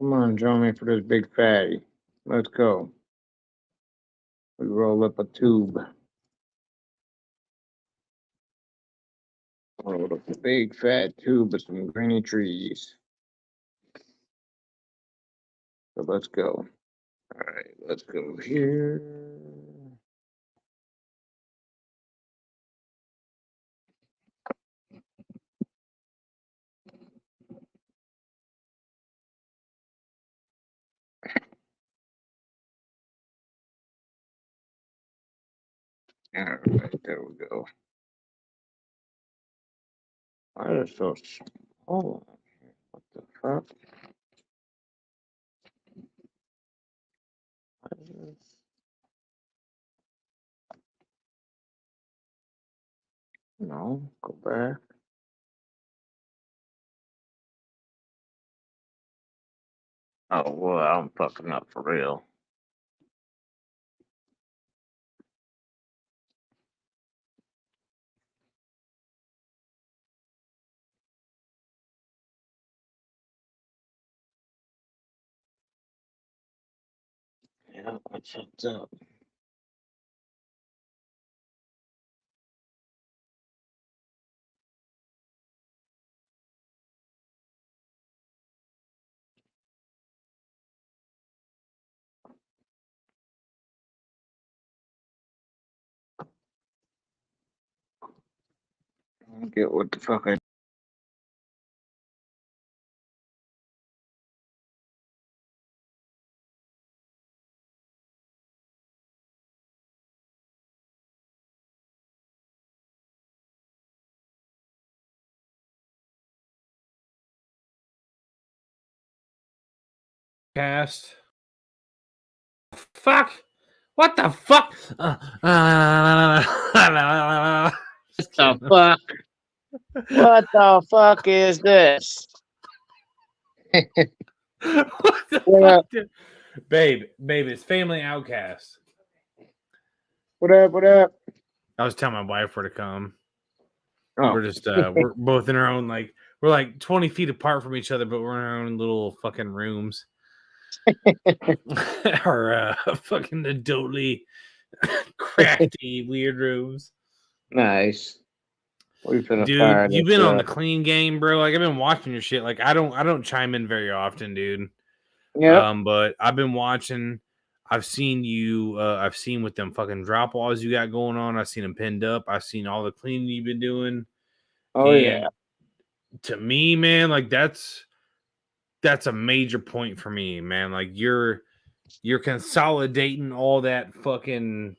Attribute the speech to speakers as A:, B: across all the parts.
A: Come on, join me for this big fatty. Let's go. We roll up a tube. Roll up a big fat tube of some greeny trees. So let's go. All right, let's go here. All right, there we go. Why is it so small? What the fuck? Why is this? No, go back. Oh, well, I'm fucking up for real. Yeah, I fucked up. I don't get what the fuck I
B: Cast. Fuck. What the fuck?
A: the fuck? What the fuck is this?
B: What the
A: What
B: fuck?
A: up?
B: Babe, it's Family Outcast.
A: What up? What up?
B: I was telling my wife where to come.
A: Oh,
B: We're just we're both in our own, like, we're like 20 feet apart from each other, but we're in our own little fucking rooms. Our fucking adultly crafty weird rooms.
A: nice. We finna
B: Dude,
A: fire
B: you've
A: this
B: been on the
A: up.
B: clean game, bro. Like, I've been watching your shit. Like, I don't chime in very often, dude.
A: Yep.
B: But I've been watching. I've seen you. I've seen with them fucking drop walls you got going on. I've seen them pinned up. I've seen all the cleaning you've been doing.
A: Oh yeah.
B: And to me, man, like that's a major point for me, man. Like you're consolidating all that fucking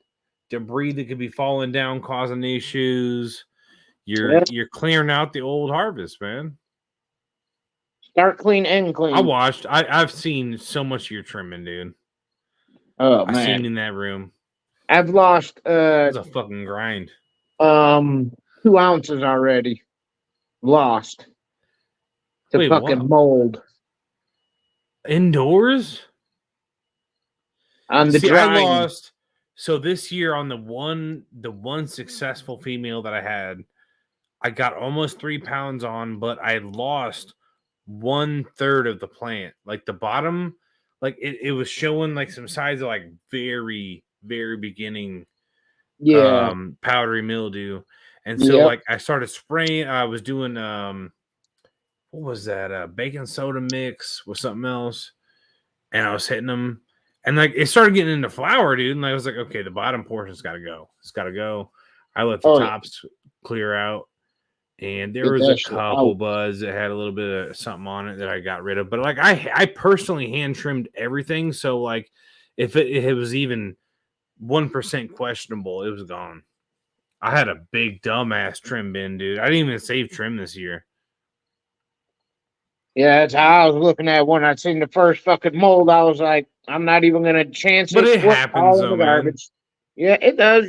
B: debris that could be falling down, causing issues.
A: Yep.
B: You're clearing out the old harvest, man.
A: Start clean and clean.
B: I watched. I've seen so much of your trimming, dude.
A: Oh
B: I seen
A: man.
B: in that room.
A: I've lost
B: It's a fucking grind.
A: 2 ounces already. Lost to
B: Wait,
A: fucking
B: what?
A: mold
B: Indoors?
A: on the
B: See, I
A: drying.
B: lost. So this year on the one successful female that I had, I got almost 3 pounds on, but I lost 1/3 of the plant. Like the bottom, like it was showing like some signs of like very, very beginning
A: Yeah.
B: powdery mildew. And so
A: Yep.
B: like I started spraying, I was doing what was that? Baking soda mix with something else, and I was hitting them, and like it started getting into flour, dude. And I was like, okay, the bottom portion's got to go. It's got to go. I let the
A: Oh yeah.
B: tops clear out, and there
A: Get
B: was a
A: that shit
B: couple
A: out.
B: buds that had a little bit of something on it that I got rid of. But like I personally hand trimmed everything, so like if it was even 1% questionable, it was gone. I had a big dumbass trim bin, dude. I didn't even save trim this year.
A: Yeah, that's how I was looking at when I seen the first fucking mold. I was like, I'm not even gonna chance
B: But
A: it.
B: it
A: Whoop,
B: happens
A: all in
B: though,
A: the
B: man.
A: garbage. Yeah, it does.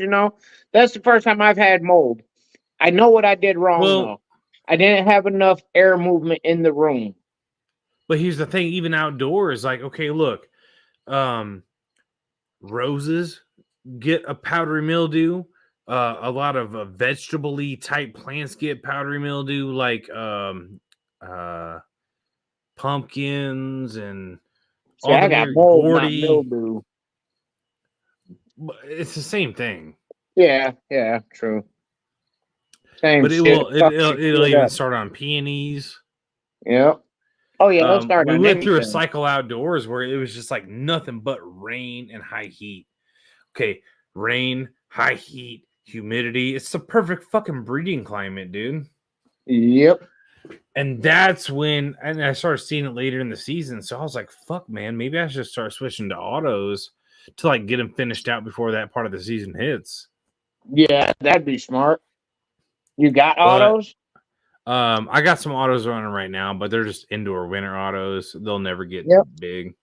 A: That's the first time I've had mold. I know what I did wrong
B: Well,
A: though. I didn't have enough air movement in the room.
B: but here's the thing, even outdoors, like, okay, look, um, roses get a powdery mildew. A lot of vegetable-y type plants get powdery mildew, like uh pumpkins and
A: See, I got mold, not
B: Gordy.
A: mildew.
B: It's the same thing.
A: Yeah, true. Same
B: But
A: shit.
B: it'll even start on peonies.
A: Yep. Oh yeah, let's start.
B: We went through a cycle outdoors where it was just like nothing but rain and high heat. Okay, rain, high heat, humidity. It's the perfect fucking breeding climate, dude.
A: Yep.
B: And that's when, and I started seeing it later in the season. So I was like, fuck, man, maybe I should start switching to autos to like get them finished out before that part of the season hits.
A: Yeah, that'd be smart. You got autos?
B: I got some autos running right now, but they're just indoor winter autos. They'll never get big.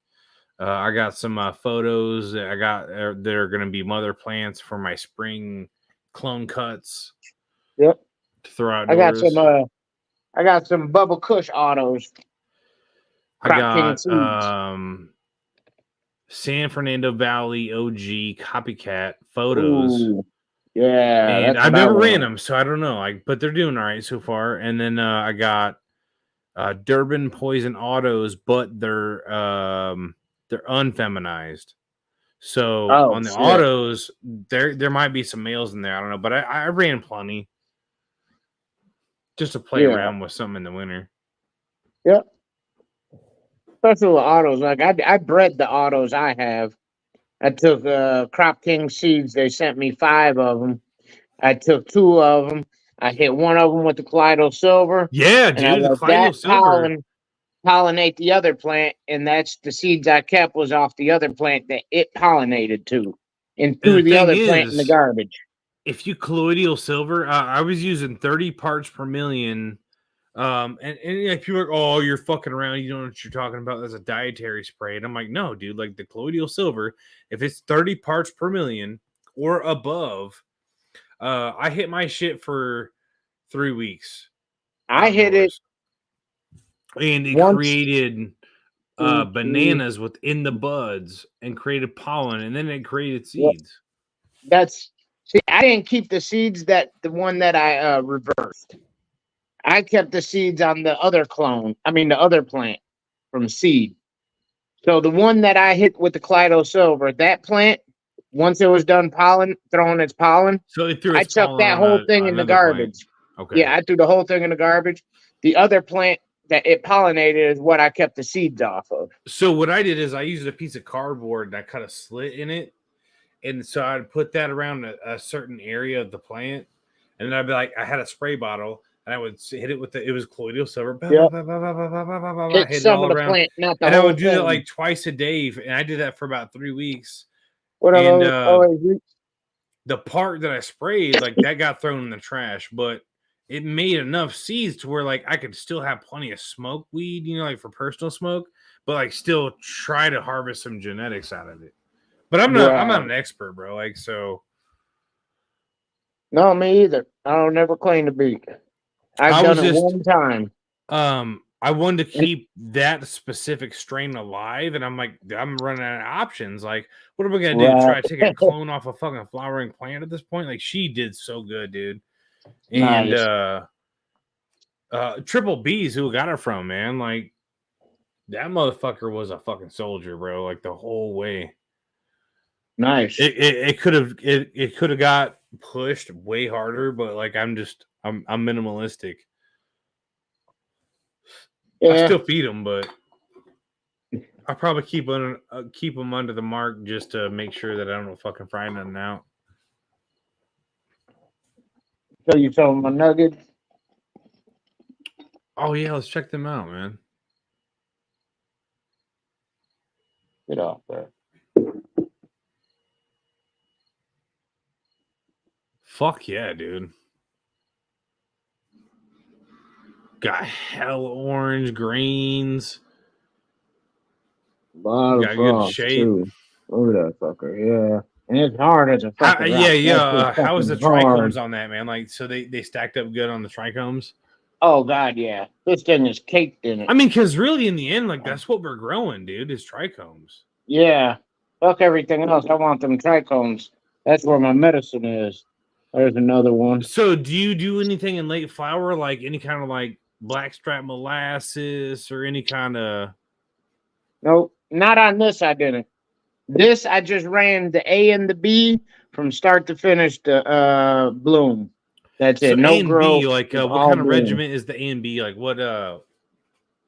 B: I got some photos that I got. They're going to be mother plants for my spring clone cuts.
A: Yep.
B: To throw outdoors.
A: I got some Bubble Kush autos.
B: I got San Fernando Valley OG copycat photos.
A: Ooh, yeah,
B: and I've never ran them, so I don't know. But they're doing all right so far. And then I got Durban Poison autos, but they're unfeminized. So on the autos, there might be some males in there. I don't know, but I ran plenty just to play around with some in the winter.
A: Yep. Especially with autos, like I bred the autos I have. I took Crop King seeds. They sent me 5 of them. I took 2 of them. I hit one of them with the Kaleido Silver.
B: Yeah, dude, the Kaleido Silver.
A: Pollinate the other plant, and that's the seeds I kept was off the other plant that it pollinated to, and threw the other plant in the garbage.
B: If you colloidal silver, I was using 30 parts per million. And like people are like, oh, you're fucking around. You don't know what you're talking about. That's a dietary spray. And I'm like, no, dude, like the colloidal silver, if it's 30 parts per million or above, I hit my shit for 3 weeks.
A: I hit it.
B: And it created bananas within the buds and created pollen, and then it created seeds.
A: See, I didn't keep the seeds the one that I reversed. I kept the seeds on the other the other plant from seed. So the one that I hit with the Kaleido Silver, that plant, once it was done throwing its pollen,
B: so it threw
A: I chucked that whole thing in the garbage.
B: Okay.
A: Yeah, I threw the whole thing in the garbage. The other plant that it pollinated is what I kept the seeds off of.
B: So what I did is I used a piece of cardboard and I cut a slit in it. And so I'd put that around a certain area of the plant. And then I'd be like, I had a spray bottle and I would hit it with it was colloidal silver.
A: Hit some of the plant, not the whole thing.
B: And I would do that like twice a day. And I did that for about 3 weeks. The part that I sprayed, like that got thrown in the trash, but it made enough seeds to where like I could still have plenty of smoke weed, like for personal smoke, but like still try to harvest some genetics out of it. But I'm not an expert, bro. Like, so.
A: No, me either. I don't never claim to be. I've done it one time.
B: I wanted to keep that specific strain alive, and I'm like, I'm running out of options. Like, what am I gonna do? Try to take a clone off a fucking flowering plant at this point? Like, she did so good, dude. And Triple B's who got her from, man. Like, that motherfucker was a fucking soldier, bro. Like the whole way.
A: Nice.
B: It could have got pushed way harder, but like I'm minimalistic. Yeah. I still feed them, but I probably keep them under the mark just to make sure that I don't fucking fry nothing out.
A: So you tell them a nugget?
B: Oh yeah, let's check them out, man.
A: Get off there.
B: Fuck yeah, dude. Got hell orange greens.
A: Got good shape. Too. Look at that fucker, yeah. And it's hard as a fucking rock.
B: How was the trichomes on that, man? Like, so they stacked up good on the trichomes?
A: Oh, God, yeah. This thing is caked in it.
B: I mean, because really, in the end, like, that's what we're growing, dude, is trichomes.
A: Yeah. Fuck everything else. I want them trichomes. That's where my medicine is. There's another one.
B: So do you do anything in late flower, like any kind of, like, blackstrap molasses or any kind of?
A: Nope, not on this. I didn't. This I just ran the A and the B from start to finish. The bloom. That's
B: So
A: it. No
B: A and B,
A: growth.
B: like
A: It's
B: what
A: all
B: kind of
A: bloom.
B: regiment is the A and B? Like what?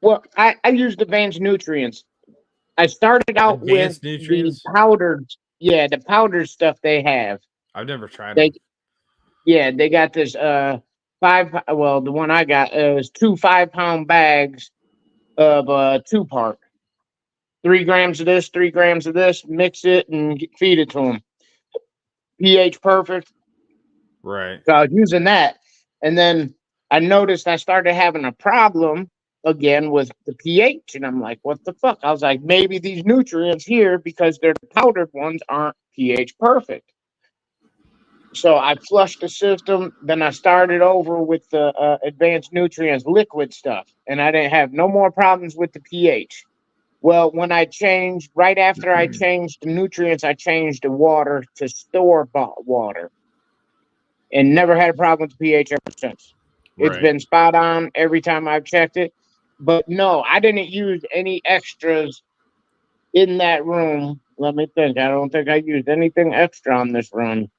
A: Well, I used advanced nutrients. I started out with
B: Advanced
A: the
B: nutrients.
A: powdered. Yeah, the powdered stuff they have.
B: I've never tried
A: They
B: them.
A: Yeah, they got this well, the one I got is 2 5-pound bags of 2-part. 3 grams of this, 3 grams of this, mix it and feed it to them. pH perfect.
B: Right.
A: So I was using that. And then I noticed I started having a problem again with the pH. And I'm like, what the fuck? I was like, maybe these nutrients here, because they're the powdered ones, aren't pH perfect. So I flushed the system. Then I started over with the advanced nutrients liquid stuff. And I didn't have no more problems with the pH. Well, when I changed, right after I changed the nutrients, I changed the water to store-bought water and never had a problem with the pH ever since. It's
B: Right.
A: been spot on every time I've checked it. But no, I didn't use any extras in that room. Let me think. I don't think I used anything extra on this run.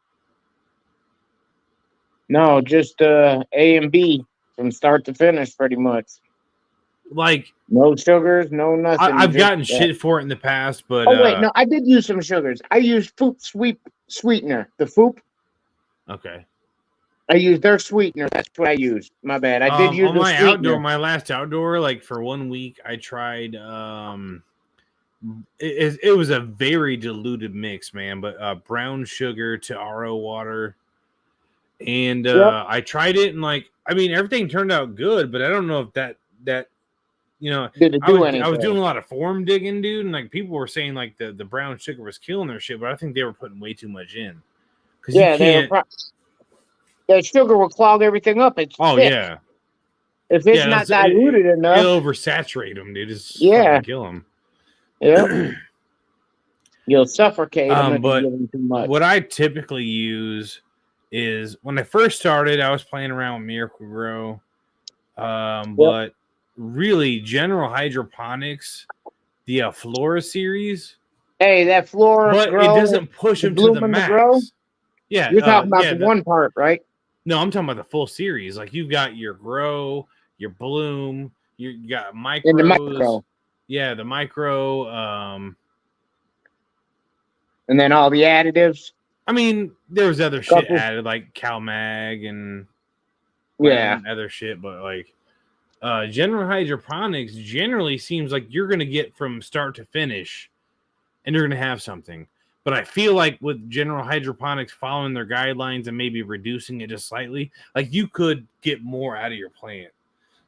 A: No, just A and B from start to finish, pretty much.
B: Like
A: No sugars, no nothing.
B: I've
A: Just
B: gotten shit for it in the past, but
A: oh wait, no, I did use some sugars. I used Foop sweetener. The Foop.
B: okay.
A: I used their sweetener. That's what I used. My bad. I did use
B: On
A: the
B: my outdoor,
A: sweetener.
B: my last outdoor, like for 1 week, I tried. It was a very diluted mix, man. But brown sugar to RO water, and
A: Yep.
B: I tried it, and like, I mean, everything turned out good, but I don't know if that
A: Did it
B: I
A: do
B: was
A: anything?
B: doing a lot of forum digging, dude, and like people were saying like the brown sugar was killing their shit, but I think they were putting way too much in because you
A: Yeah, they were.
B: can't.
A: That sugar will clog everything up. It's
B: Oh
A: thick.
B: yeah,
A: If it's not diluted enough,
B: it'll oversaturate them, dude. It's
A: yeah,
B: fucking kill them.
A: yeah, you'll suffocate them if you
B: But
A: give them too much.
B: what I typically use is when I first started, I was playing around with Miracle Grow. But really, General Hydroponics, the Flora series.
A: Hey, that Flora
B: But
A: Grow,
B: it doesn't push them to
A: bloom
B: the
A: and the
B: max.
A: grow.
B: Yeah,
A: You're talking about the 1-part, right?
B: No, I'm talking about the full series. Like you've got your grow, your bloom, you got micros.
A: In the micro.
B: Yeah, the micro.
A: And then all the additives.
B: I mean, there was other shit added like CalMag and other shit, but like General Hydroponics generally seems like you're gonna get from start to finish, and you're gonna have something. But I feel like with General Hydroponics following their guidelines and maybe reducing it just slightly, like you could get more out of your plant.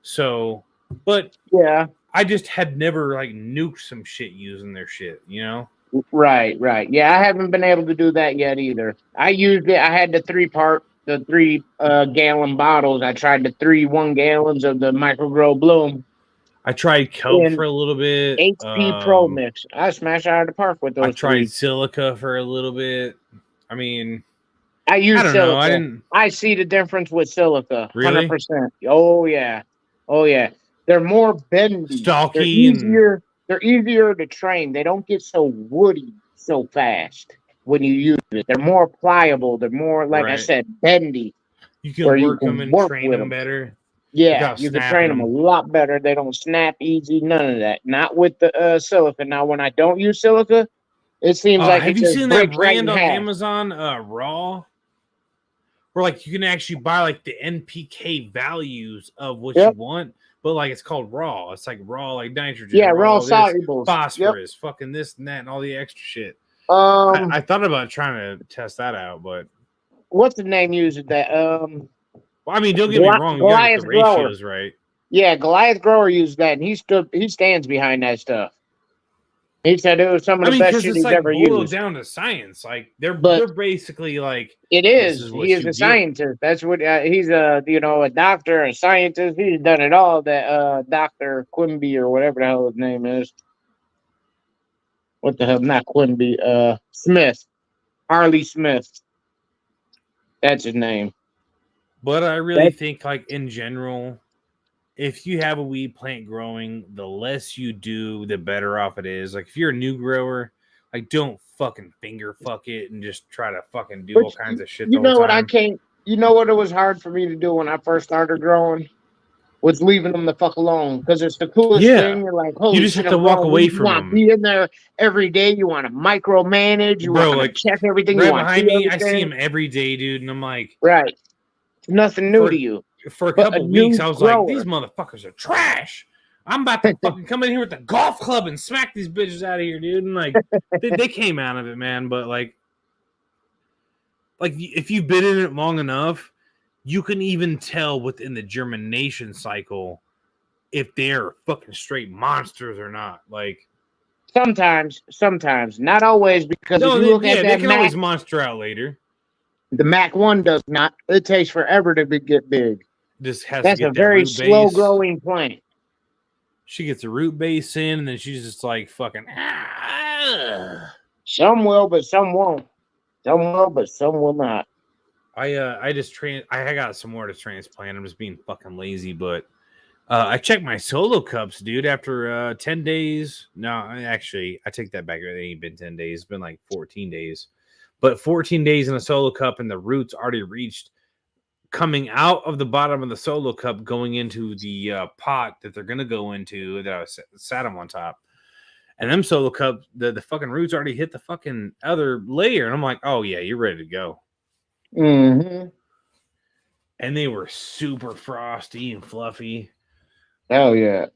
B: So, but
A: yeah,
B: I just had never like nuked some shit using their shit, you know?
A: Right. Yeah, I haven't been able to do that yet either. I used it. I had the 3 gallon bottles. I tried the 3 1-gallons of the Microgrow Bloom.
B: I tried kelp for a little bit.
A: HP Pro Mix. I smashed out of the park with those. I
B: tried silica for a little bit. I mean,
A: I use silica.
B: Know. I didn't.
A: I see the difference with silica.
B: Really?
A: 100%. Oh yeah. They're more bendy.
B: Stalky.
A: They're easier to train. They don't get so woody so fast when you use it. They're more pliable. They're more, like I said, bendy.
B: You can work them and train them better.
A: Yeah, you can train them a lot better. They don't snap easy. None of that. Not with the silica. Now, when I don't use silica, it seems like
B: have you seen that brand on Amazon, Raw? Where like you can actually buy like the NPK values of what you want, but like it's called raw. It's like raw, like nitrogen.
A: Yeah, raw solubles,
B: phosphorus, fucking this and that, and all the extra shit. I thought about trying to test that out, but
A: what's the name using that?
B: Well, I mean, don't get me wrong, you gotta get the ratios right.
A: Yeah, Goliath Grower used that, and he stands behind that stuff. He said it was some of the best shit he's ever used.
B: Boiled down to science, like they're basically like
A: it is. He is a scientist. That's what he's a a doctor, a scientist. He's done it all. That Dr. Quimby or whatever the hell his name is. What the hell? Not Quimby. Smith, Harley Smith. That's his name.
B: But I really think, like in general, if you have a weed plant growing, the less you do, the better off it is. Like if you're a new grower, like don't fucking finger fuck it and just try to fucking do all
A: But
B: kinds of shit the
A: you
B: whole
A: know what I
B: time.
A: can't. You know what it was hard for me to do when I first started growing was leaving them the fuck alone because it's the coolest
B: Yeah.
A: thing. You're like,
B: You
A: holy
B: just
A: shit,
B: have to
A: I'm
B: walk
A: growing
B: away
A: weed. You
B: from
A: want to
B: them.
A: be in there every day. You want to micromanage. You
B: Bro,
A: want
B: like,
A: to check everything. You
B: Right
A: want to
B: behind
A: do
B: me, I see
A: everything.
B: him every day, dude, and I'm like,
A: Right. It's nothing new to you.
B: for a
A: But a
B: couple weeks,
A: new
B: I was like,
A: grower.
B: these motherfuckers are trash. I'm about to fucking come in here with the golf club and smack these bitches out of here, dude. And like, they came out of it, man. But like if you've been in it long enough, you can even tell within the germination cycle if they're fucking straight monsters or not. Like,
A: Sometimes, not always, because if
B: no,
A: you look at
B: they
A: that
B: can
A: Mac,
B: always monster out later.
A: the Mac 1 does not. It takes forever to get big.
B: Just has
A: That's
B: to
A: a
B: get that
A: very
B: root
A: slow
B: base.
A: growing plant.
B: She gets a root base in, and then she's just like fucking. Ah.
A: Some will, but some won't. Some will, but some will not.
B: I got some more to transplant. I'm just being fucking lazy, but I checked my solo cups, dude, after 10 days. No, actually, I take that back. It ain't been 10 days. It's been like 14 days. But 14 days in a solo cup, and the roots already reached coming out of the bottom of the solo cup, going into the pot that they're going to go into that I sat them on top. And them solo cups, the fucking roots already hit the fucking other layer. And I'm like, oh, yeah, you're ready to go.
A: Mm-hmm.
B: And they were super frosty and fluffy.
A: Hell yeah.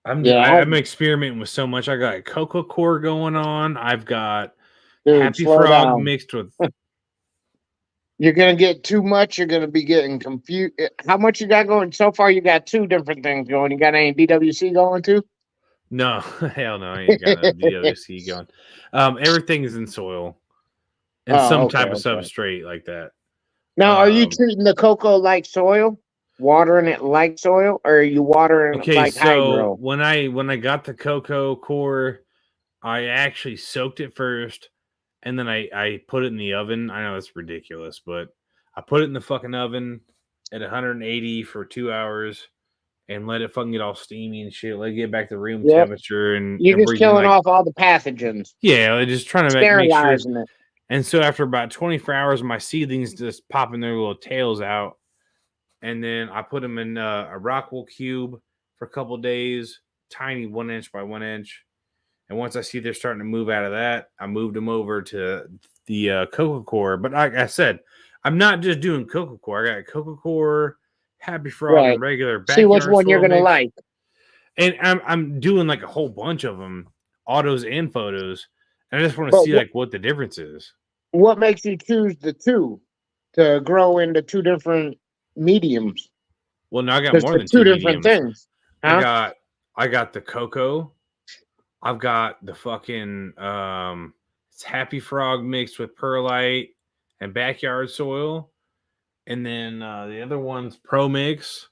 B: I'm
A: Yeah,
B: experimenting with so much. I got Cocoa Core going on. I've got
A: dude,
B: Happy
A: slow
B: Frog
A: down.
B: mixed with.
A: You're gonna get too much. You're gonna be getting confused. How much you got going so far? You got two different things going. You got any DWC going too?
B: No, hell no, I ain't got no DWC going. Everything is in soil and some type of substrate like that.
A: Now, are you treating the cocoa like soil, watering it like soil, or are you watering it
B: Okay,
A: like
B: so
A: hydro?
B: when I got the Cocoa Core, I actually soaked it first, and then I put it in the oven. I know it's ridiculous, but I put it in the fucking oven at 180 for 2 hours and let it fucking get all steamy and shit. Let it get back to room temperature and
A: You're just
B: everything.
A: killing off all the pathogens.
B: Yeah, just trying to make sure.
A: Sterilizing it.
B: And so after about 24 hours, my seedlings just popping their little tails out. And then I put them in a Rockwell cube for a couple days, tiny 1 inch by 1 inch. And once I see they're starting to move out of that, I moved them over to the Cocoa Core. But like I said, I'm not just doing Cocoa Core. I got Cocoa Core, Happy Frog, and regular backyard.
A: See which one you're gonna like.
B: And I'm doing like a whole bunch of them, autos and photos. And I just want to see like what the difference is.
A: What makes you choose the two to grow into two different mediums?
B: Well, now I got more than
A: two different things. Huh?
B: I got the cocoa. I've got the fucking it's Happy Frog mixed with perlite and backyard soil. And then the other one's Pro Mix.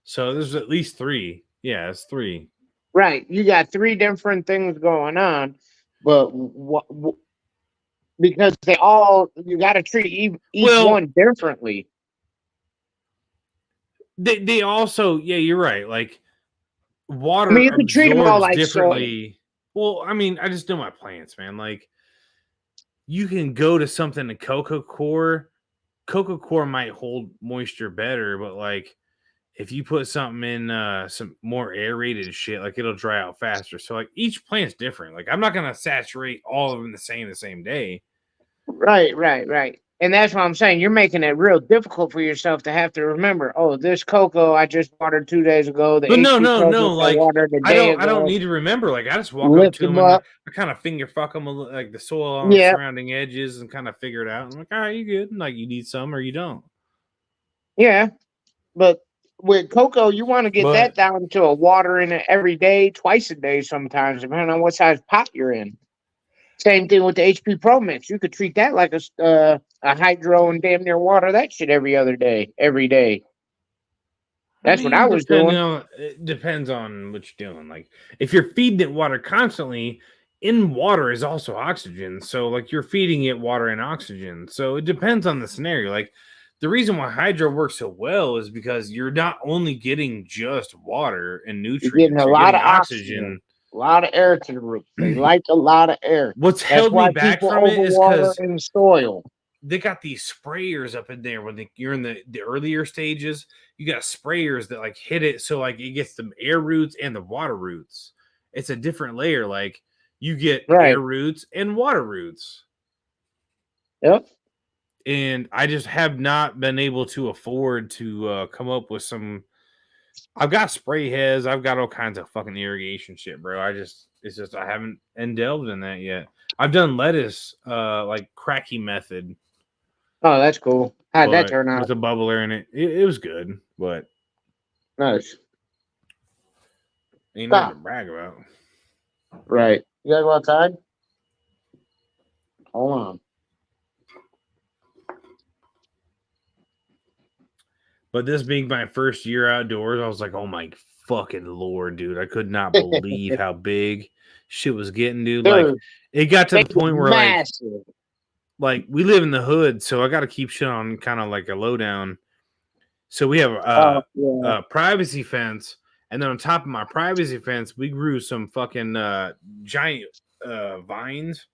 B: So there's at least 3. Yeah, it's 3.
A: Right. You got 3 different things going on, but because you got to treat each one differently.
B: They also, yeah, you're right. Like water,
A: I mean, you can treat them all like
B: differently. Soil. Well, I mean, I just know my plants, man. Like you can go to something in Cocoa Core. Cocoa Core might hold moisture better, but like if you put something in some more aerated shit, like it'll dry out faster. So like each plant's different. Like I'm not gonna saturate all of them the same day.
A: Right. And that's what I'm saying. You're making it real difficult for yourself to have to remember. Oh, this cocoa I just watered 2 days ago.
B: But no. Like
A: I
B: don't need to remember. Like I just walk up to them and I kind of finger fuck them like the soil on the surrounding edges and kind of figure it out. I'm like, all right, you good? And like you need some or you don't.
A: Yeah, but with cocoa, you want to get that down to a watering it every day, twice a day, sometimes depending on what size pot you're in. Same thing with the HP Pro Mix. You could treat that like a hydro and damn near water that shit every day. That's what I was doing.
B: It depends on what you're doing. Like if you're feeding it water constantly, in water is also oxygen. So like you're feeding it water and oxygen. So it depends on the scenario. Like the reason why hydro works so well is because you're not only getting just water and
A: You're
B: nutrients,
A: getting a
B: you're
A: lot
B: getting
A: of oxygen, a lot of air to the roots. They like a lot of air.
B: What's
A: That's
B: held me
A: why
B: back
A: people
B: from it is
A: overwater
B: because
A: in soil.
B: they got these sprayers up in there when you're in the earlier stages. You got sprayers that like hit it so like it gets the air roots and the water roots. It's a different layer. Like you get air roots and water roots.
A: Yep.
B: And I just have not been able to afford to come up with some. I've got spray heads. I've got all kinds of fucking irrigation shit, bro. It's just I haven't delved in that yet. I've done lettuce, like cracky method.
A: Oh, that's cool. How'd that turn out?
B: With a bubbler in it. It was good, but
A: nice.
B: Ain't nothing to brag about.
A: Right. You gotta go outside? Hold on.
B: But this being my first year outdoors, I was like, oh my fucking Lord, dude. I could not believe how big shit was getting, dude. Like it got to the point where like we live in the hood, so I gotta keep shit on kind of like a lowdown. So we have a privacy fence, and then on top of my privacy fence, we grew some fucking giant vines.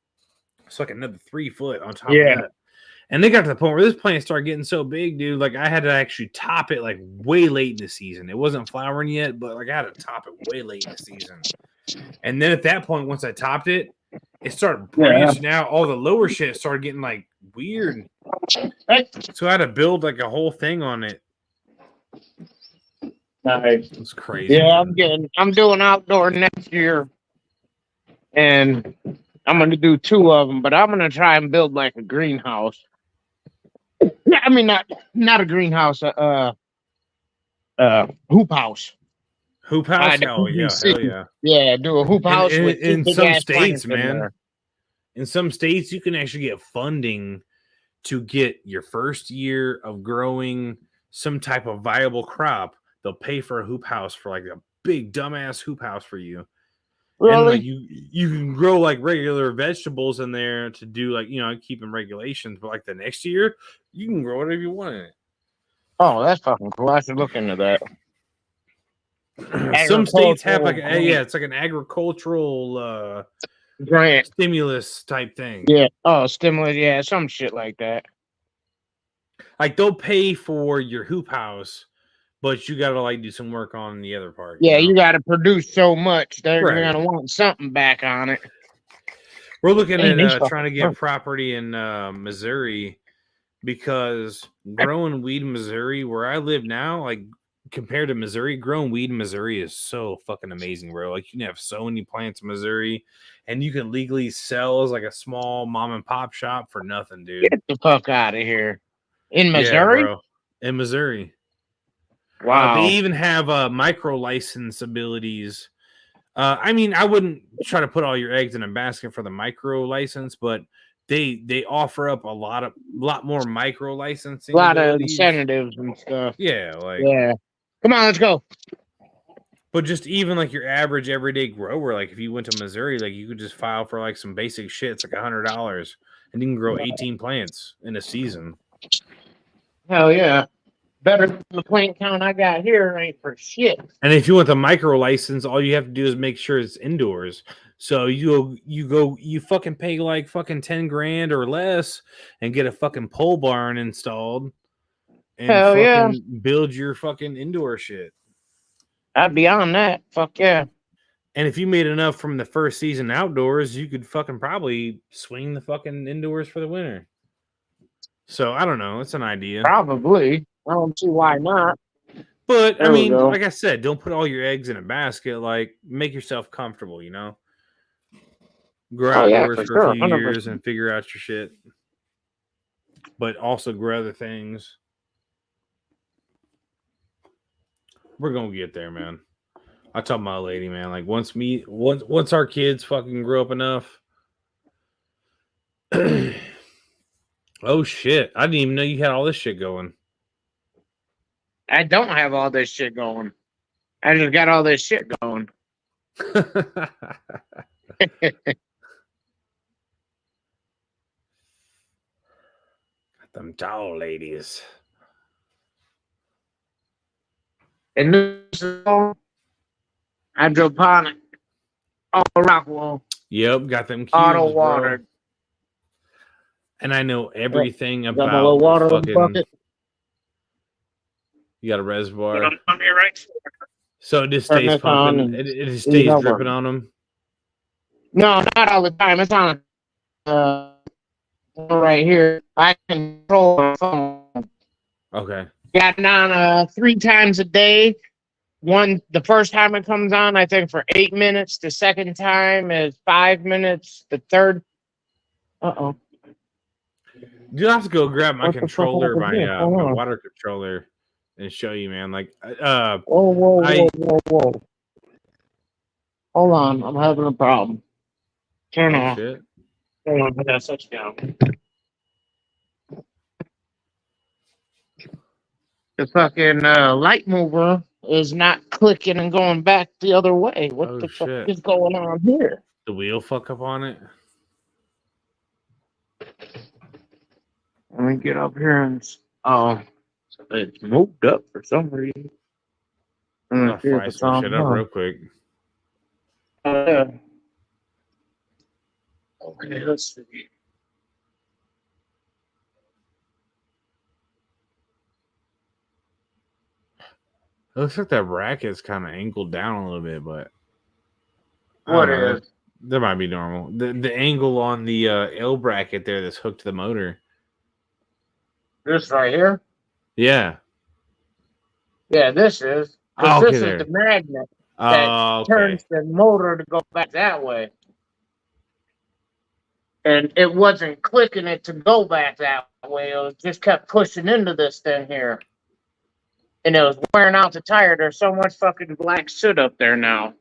B: It's like another 3 foot on top of that. And they got to the point where this plant started getting so big, dude. Like I had to actually top it like way late in the season. It wasn't flowering yet, but like I had to top it way late in the season. And then at that point, once I topped it, it started branching out. All the lower shit started getting like weird. So I had to build like a whole thing on it.
A: Nice.
B: It's crazy.
A: Yeah, man. I'm doing outdoor next year, and I'm gonna do 2 of them. But I'm gonna try and build like a greenhouse. I mean, not a greenhouse, hoop house.
B: Hoop house? Hell yeah.
A: Yeah, do a hoop house
B: in some states, man. In some states, you can actually get funding to get your first year of growing some type of viable crop. They'll pay for a hoop house for like a big dumbass hoop house for you. Really? And like you can grow like regular vegetables in there to do like, keeping regulations, but like the next year you can grow whatever you want in it.
A: Oh, that's fucking cool. I should look into that.
B: Some states have like it's like an agricultural
A: grant
B: stimulus type thing.
A: Yeah. Oh, stimulus, yeah, some shit like that.
B: Like they'll pay for your hoop house, but you gotta like do some work on the other part.
A: Yeah, you gotta produce so much. They're gonna want something back on it.
B: We're looking at trying to get property in Missouri because growing weed in Missouri, where I live now, like compared to Missouri, growing weed in Missouri is so fucking amazing, bro. Like you can have so many plants in Missouri, and you can legally sell as like a small mom and pop shop for nothing, dude.
A: Get the fuck out of here. In Missouri?
B: Yeah, bro. In Missouri.
A: Wow.
B: They even have micro license abilities. I mean, I wouldn't try to put all your eggs in a basket for the micro license, but they offer up a lot more micro licensing.
A: A lot of incentives and stuff.
B: Yeah, like
A: Come on, let's go.
B: But just even like your average everyday grower, like if you went to Missouri, like you could just file for like some basic shit. It's like $100, and you can grow 18 plants in a season.
A: Hell yeah. Better than the plant count I got here ain't for shit.
B: And if you want the micro license, all you have to do is make sure it's indoors. So you fucking pay like fucking 10 grand or less and get a fucking pole barn installed and build your fucking indoor shit.
A: I'd be on that. Fuck yeah.
B: And if you made enough from the first season outdoors, you could fucking probably swing the fucking indoors for the winter. So I don't know. It's an idea.
A: Probably. I don't see why not.
B: But there I mean, like I said, don't put all your eggs in a basket. Like, make yourself comfortable, Grow outdoors for a few years and figure out your shit. But also grow other things. We're gonna get there, man. I told my lady, man, like once our kids fucking grow up enough. Oh shit. I didn't even know you had all this shit going.
A: I don't have all this shit going. I just got all this shit going.
B: Got them tall ladies.
A: And this is all hydroponic, all rock wool,
B: Yep, got them
A: auto
B: cubes, bro.
A: watered.
B: And I know
A: Yep.
B: everything
A: Got my little
B: about the
A: water
B: fucking.
A: bucket.
B: You got a
A: Put
B: reservoir,
A: them on here, right?
B: so it just
A: Turn
B: stays
A: this on
B: pumping.
A: and
B: It just
A: leave
B: stays
A: that
B: dripping
A: working.
B: on them.
A: No, not all the time. It's on right here. I control my phone.
B: Okay.
A: Got it on 3 times a day. The first time it comes on, I think for 8 minutes. The second time is 5 minutes. The third,
B: You have to go grab my
A: what the fuck
B: controller,
A: happened here? Hold
B: my
A: on.
B: water controller, and show you, man. Like,
A: Whoa. Hold on, I'm having a problem. Turn
B: oh
A: off.
B: shit.
A: Hold on, I gotta switch down. The fucking light mover is not clicking and going back the other way. What
B: Oh
A: the fuck
B: shit.
A: is going on here?
B: The wheel fuck up on it.
A: Let me get up here and it's moved up for some reason.
B: I'm
A: Let me
B: gonna
A: see if
B: fry
A: it's
B: some shit
A: on
B: up
A: now.
B: real quick.
A: Yeah. Okay, let's see.
B: It looks like that bracket's kind of angled down a little bit, but I
A: What
B: don't know.
A: is?
B: That might be normal. The angle on the L bracket there that's hooked to the motor.
A: This right here?
B: Yeah.
A: Yeah, this is. Because
B: Oh, okay,
A: this is the
B: there.
A: magnet that
B: Oh, okay.
A: turns the motor to go back that way. And it wasn't clicking it to go back that way. It was just kept pushing into this thing here. And it was wearing out the tire. There's so much fucking black soot up there now.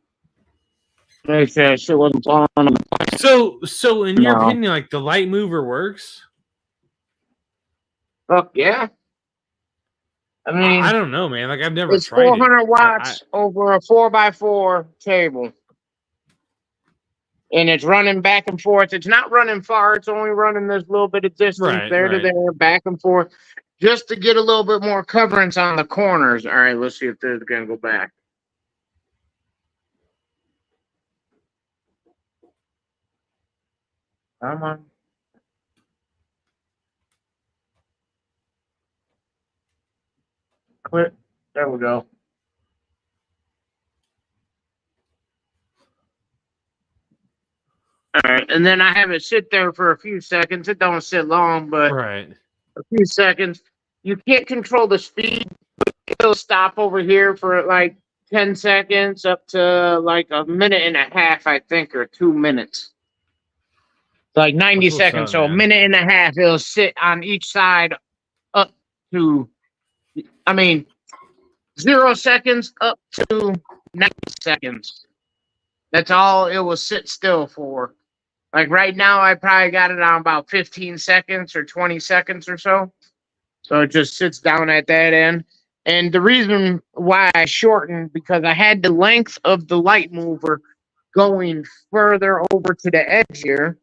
A: Make sure that shit wasn't falling on the
B: So in your
A: No.
B: opinion, like the light mover works?
A: Fuck yeah. I mean,
B: I don't know, man. Like I've never
A: it's
B: tried it.
A: 400 watts over a 4x4 table. And it's running back and forth. It's not running far. It's only running this little bit of distance
B: Right,
A: there to
B: right.
A: there, back and forth, just to get a little bit more coverage on the corners. All right, let's see if this is going to go back. Come on. Quit. There we go. All right, and then I have it sit there for a few seconds. It don't sit long, but
B: Right.
A: a few seconds. You can't control the speed. It'll stop over here for like 10 seconds up to like a minute and a half, I think, or 2 minutes. Like 90
B: That's what's
A: seconds.
B: up,
A: So a
B: man.
A: minute and a half, it'll sit on each side up to, 0 seconds up to 90 seconds. That's all it will sit still for. Like right now, I probably got it on about 15 seconds or 20 seconds or so. So it just sits down at that end. And the reason why I shortened, because I had the length of the light mover going further over to the edge here.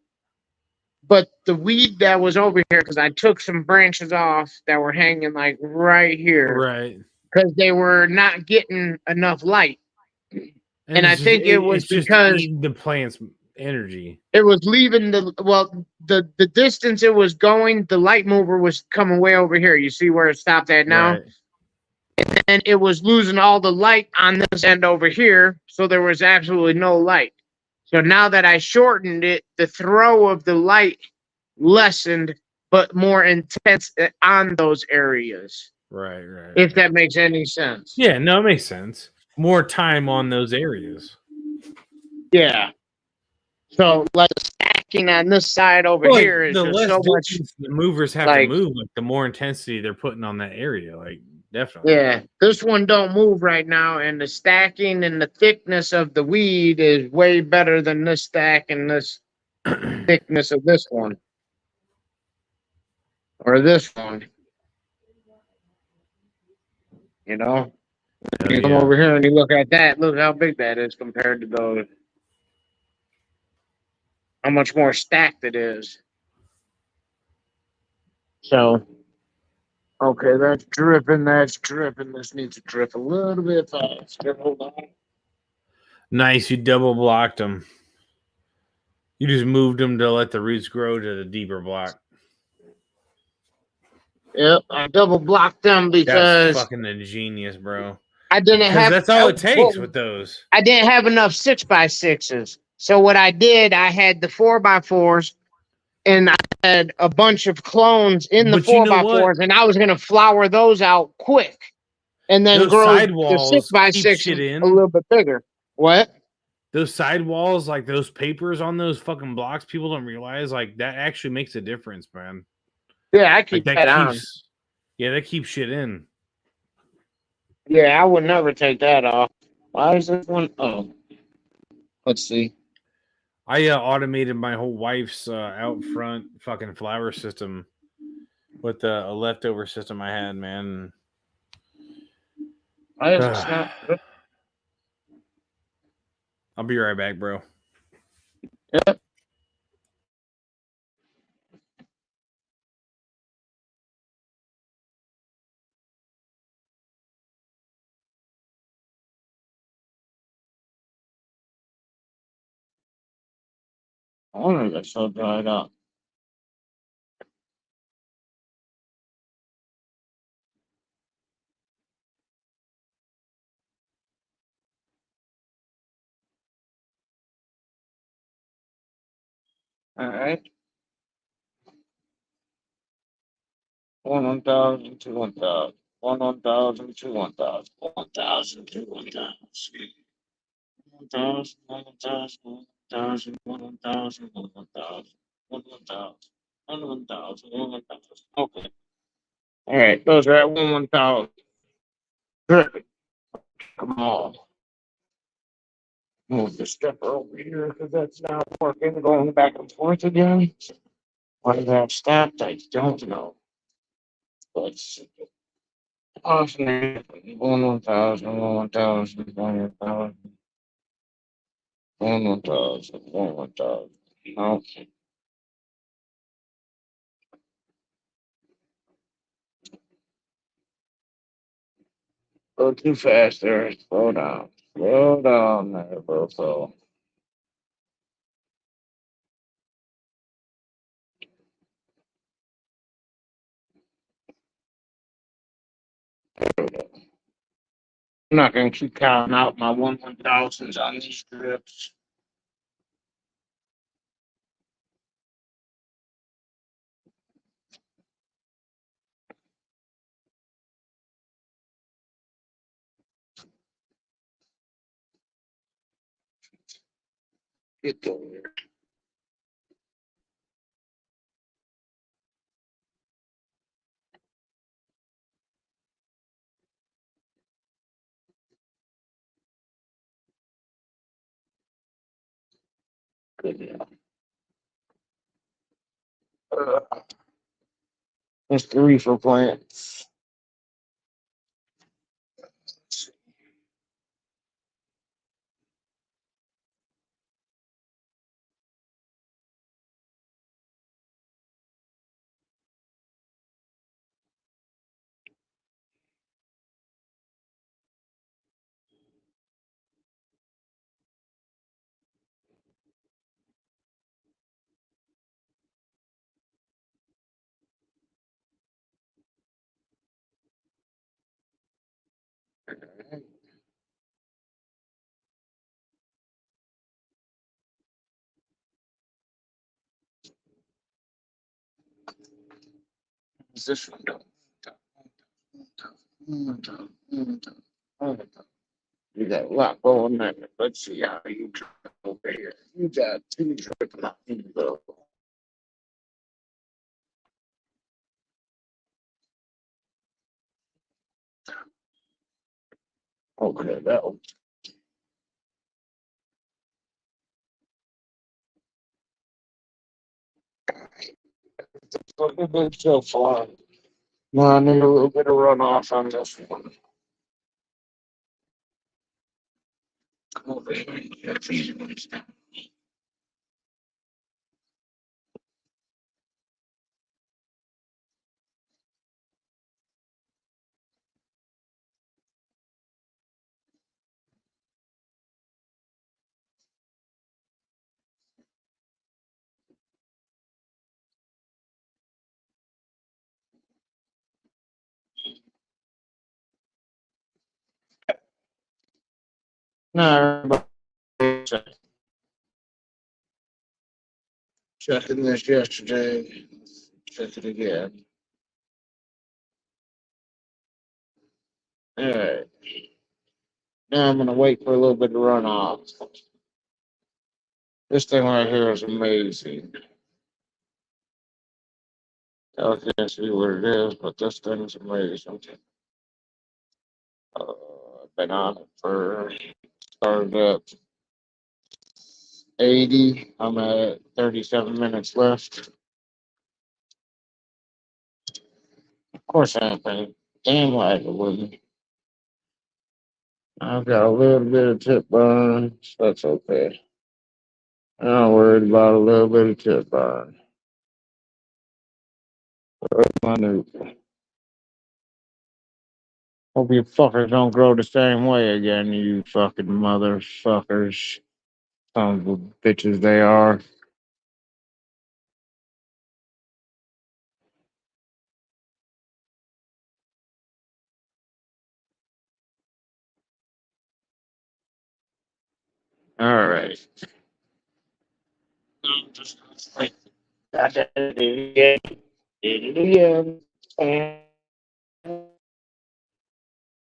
A: But the weed that was over here, because I took some branches off that were hanging like right here,
B: Right.
A: because they were not getting enough light. And I think it was
B: it's just
A: because
B: eating the plant's energy.
A: it was leaving the distance it was going, the light mover was coming way over here. You see where it stopped at now?
B: Right.
A: And it was losing all the light on this end over here, so there was absolutely no light. So now that I shortened it, the throw of the light lessened, but more intense on those areas.
B: Right.
A: If that makes any sense.
B: Yeah, no, it makes sense. More time on those areas.
A: Yeah. So like stacking on this side over
B: Well,
A: here is
B: the
A: just
B: less
A: so much.
B: distance the movers have
A: like-
B: to move, like the more intensity they're putting on that area. Like definitely.
A: Yeah, this one don't move right now, and the stacking and the thickness of the weed is way better than this stack and this thickness of this one. Or this one. You know? You come over here and you look at that, look how big that is compared to those. How much more stacked it is. So Okay, that's dripping. That's dripping. This needs to drip a little bit faster. Hold on.
B: Nice, you double blocked them. You just moved them to let the roots grow to the deeper block.
A: Yep, I double blocked them
B: That's
A: because
B: fucking ingenious, bro.
A: I didn't
B: Because
A: have.
B: that's all it takes with those.
A: I didn't have enough 6x6s. So what I did, I had the 4x4s, and I had a bunch of clones in the
B: But you know what?
A: 4x4s, and I was gonna flower those out quick, and then
B: Those
A: grow the
B: sidewalls keep
A: 6x6s
B: shit
A: a
B: in.
A: little bit bigger. What?
B: Those sidewalls, like those papers on those fucking blocks, people don't realize like that actually makes a difference, man.
A: Yeah, I
B: Like
A: keep
B: that
A: that on.
B: keeps, yeah, that keeps shit in.
A: Yeah, I would never take that off. Why is this one? Oh, let's see.
B: I automated my whole wife's out front fucking flower system with a leftover system I had, man.
A: Why is this not?
B: I'll be right back, bro.
A: Yep. I wonder if it's so dried up. All right. 1,000 to 1,000. 1,000 to 1,000. 1,000 to 1,000. 1,000, 1,000, 1,000, 1,000, 1,000, 1,000, 1,000, 1,000. Okay. All right. Those are at 1,000. Perfect. Come on. Move the stepper over here because that's not working. Going back and forth again. Why that stopped, I don't know. Let's see. Awesome. 1,000, 1,000, 1,000, 1,000, 1,000. No. Go too fast there. Slow down. Slow down there, bro. I'm not gonna keep counting out my 1,000s on these strips. Get over here. Good enough. That's the reefer plant. What's this one doing? You got a lot going on. Let's see how you drip over here. You got two dripping out. Okay, that was looking good so far. No, I need a little bit of runoff on this one. Come over here and get these ones down. No, checking this yesterday. Check it again. All right. Now I'm gonna wait for a little bit to run off. This thing right here is amazing. I can't see what it is, but this thing is amazing. I've been on it for started at 80. I'm at 37 minutes left. Of course, I ain't paying damn like it with me. I've got a little bit of tip burn, so that's okay. I'm not worried about a little bit of tip burn. Where's my new? Hope you fuckers don't grow the same way again, you fucking motherfuckers. Sons of bitches they are. All right. Just like I did it again. Did it again. And